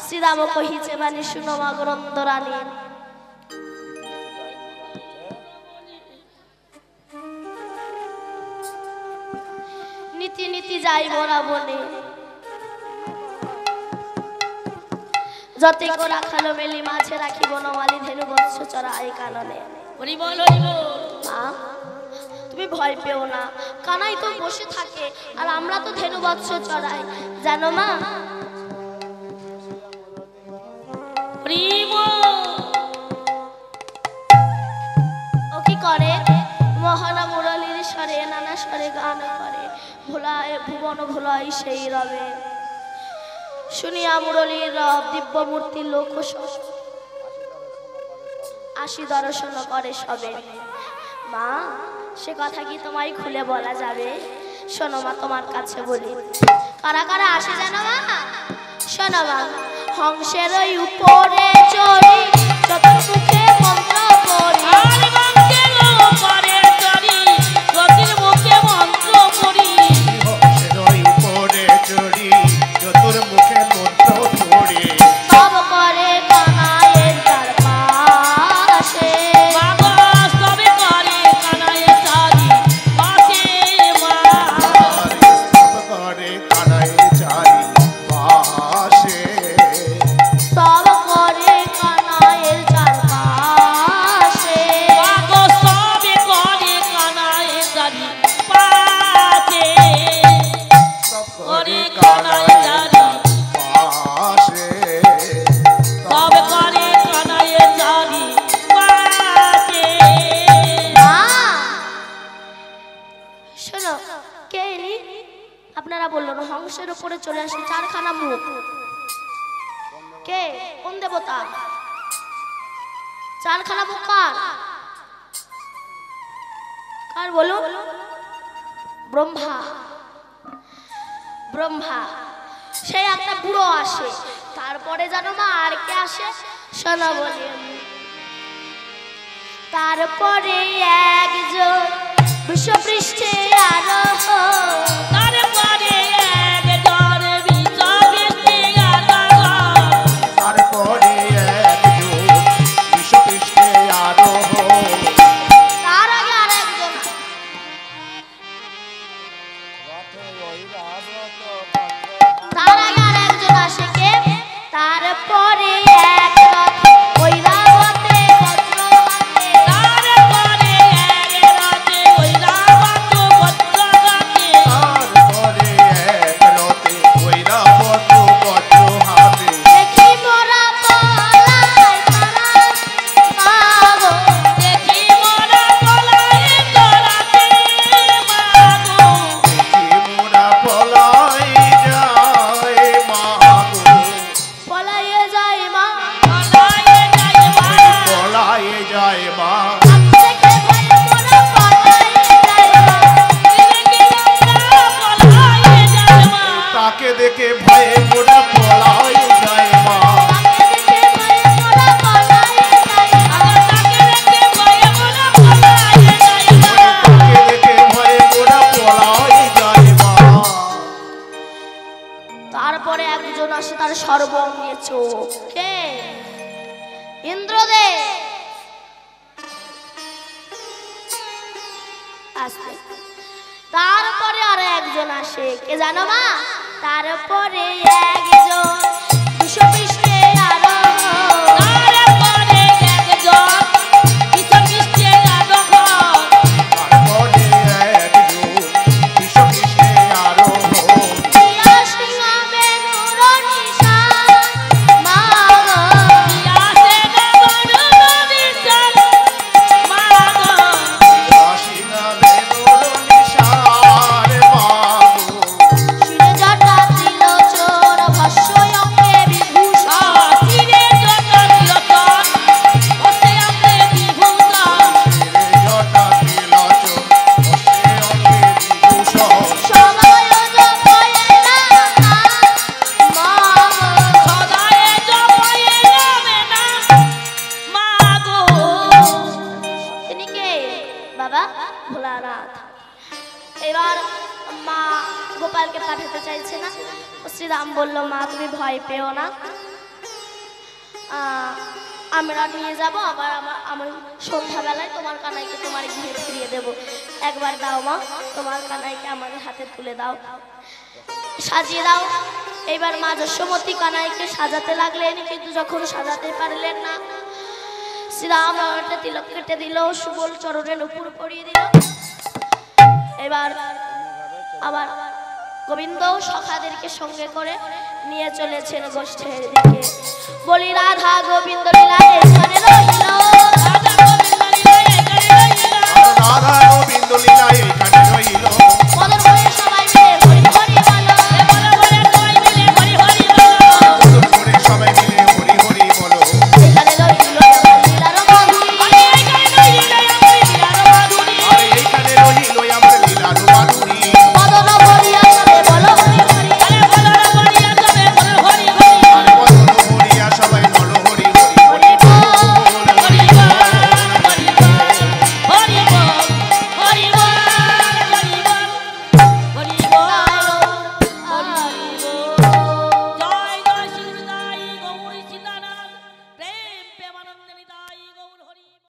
শ্রীরাম কহিছে বাণী শুনো মা গ্রন্থ রানী। নীতি নীতি যাইব না বনে, যতে কো রাখালো মেলি মাঝে রাখিব নমালি ধেনু বৎস চরা এই কাননে। হরিব হরিব মা তুমি ভয় পেও না, কানাই তো বসে থাকে আর আমরা তো ধেনু বৎস চড়াই, জানো মা? হরিব ও কি করে? মহানা মুরলীর স্বরে নানা স্বরে গান করে, ভোলায় ভুবন ভোলাই সেই রবে। শুনিয়া মুরলীর রব দিব্য মূর্তি লোক আসি দর্শন করে সবে। মা সে কথা কি তোমায় খুলে বলা যাবে? শোনো মা তোমার কাছে বলি। কারা কারা আসে জানো মা? শোনো মা, হংসের উপরে চড়ি চতুর্মুখে মন্ত্র পড়ি, আর বাঙ্কেল পরে চড়ি গতির মুখে মন্ত্র পড়ি। চতুর্মুখে মন্ত্র পড়ে সব করে কানায়ের তার পাশে। বাবা সবে করে কানায় চারি পাশে মা। করে কানায় চারি পাশে। সব করে কানায়ের চার পাশে। বাবা সবে করে কানায় চারি পাশে। করে কানায় চারি পাশে সব করে কানায় চারি পাশে। মা শোনো, কে ইনি? আপনারা বললেন হংসের উপরে চলে আসে চারখানা মুখ। কে? কোন দেবতা? চারখানা মুখ কার? কার বলো? ব্রহ্মা। ব্রহ্মা। সেই একটা বুড়ো আসে, তারপরে জানো মা আর কে আসে? শোনো বলি। তারপরে একজন বিশ্বপৃষ্ঠে আরোহ, তারপরে একজন বিশ্ববৃষ্টি গাথা। তারপরে একজন বিশ্বপৃষ্ঠে আরোহ। তার আগে আর একজন। তার আগে আর একজন আসে, কে? তারপরে এক রথ ঐরাবতে বজ্র হাতে, তারপরে এক রাতে ঐরাবত বজ্র গাথে। তাকে দেখে ভয়ে মোরা পলাই যায় মা তাকে দেখে ভয়ে মোরা পলাই যায় মা তারপরে একজন আসে, তার সর্বঙ্গে চোখ। কে? ইন্দ্রদেব। আস্তে। তারপরে আরো একজন আসে, কে জানো মা? তারপরে একজন বিশ্বপৃষ্ঠে আরো তারপরে একজন বিশ্বকৃষ্ণে আরোহণ আসিনা বেনুর নিশার বাবু রে জটা তিলচন বসে অঙ্গে বিভূষণ তিনি কে? বাবা ভোলানাথ। এবার মা গোপালকে পাঠাতে চাইছে না। শ্রীরাম বলল, মা তুমি ভয় পেও না, আমরা নিয়ে যাব। আবার আমি সন্ধ্যাবেলায় তোমার কানাইকে তোমার গৃহে ফিরিয়ে দেব। একবার দাও মা, তোমার কানাইকে আমাদের হাতে তুলে দাও, সাজিয়ে দাও। এইবার মা যশোমতী কানাইকে সাজাতে লাগলেন, কিন্তু যখন সাজাতে পারলেন না, শ্রীরাম একটা তিলক কেটে দিল, সুবল চরণে নুপুর পরিয়ে দিল। এবার আবার গোবিন্দ সখাদেরকে সঙ্গে করে নিয়ে চলেছেন গোষ্ঠের দিকে। বলি রাধা গোবিন্দ লীলায় এখানে রহিল।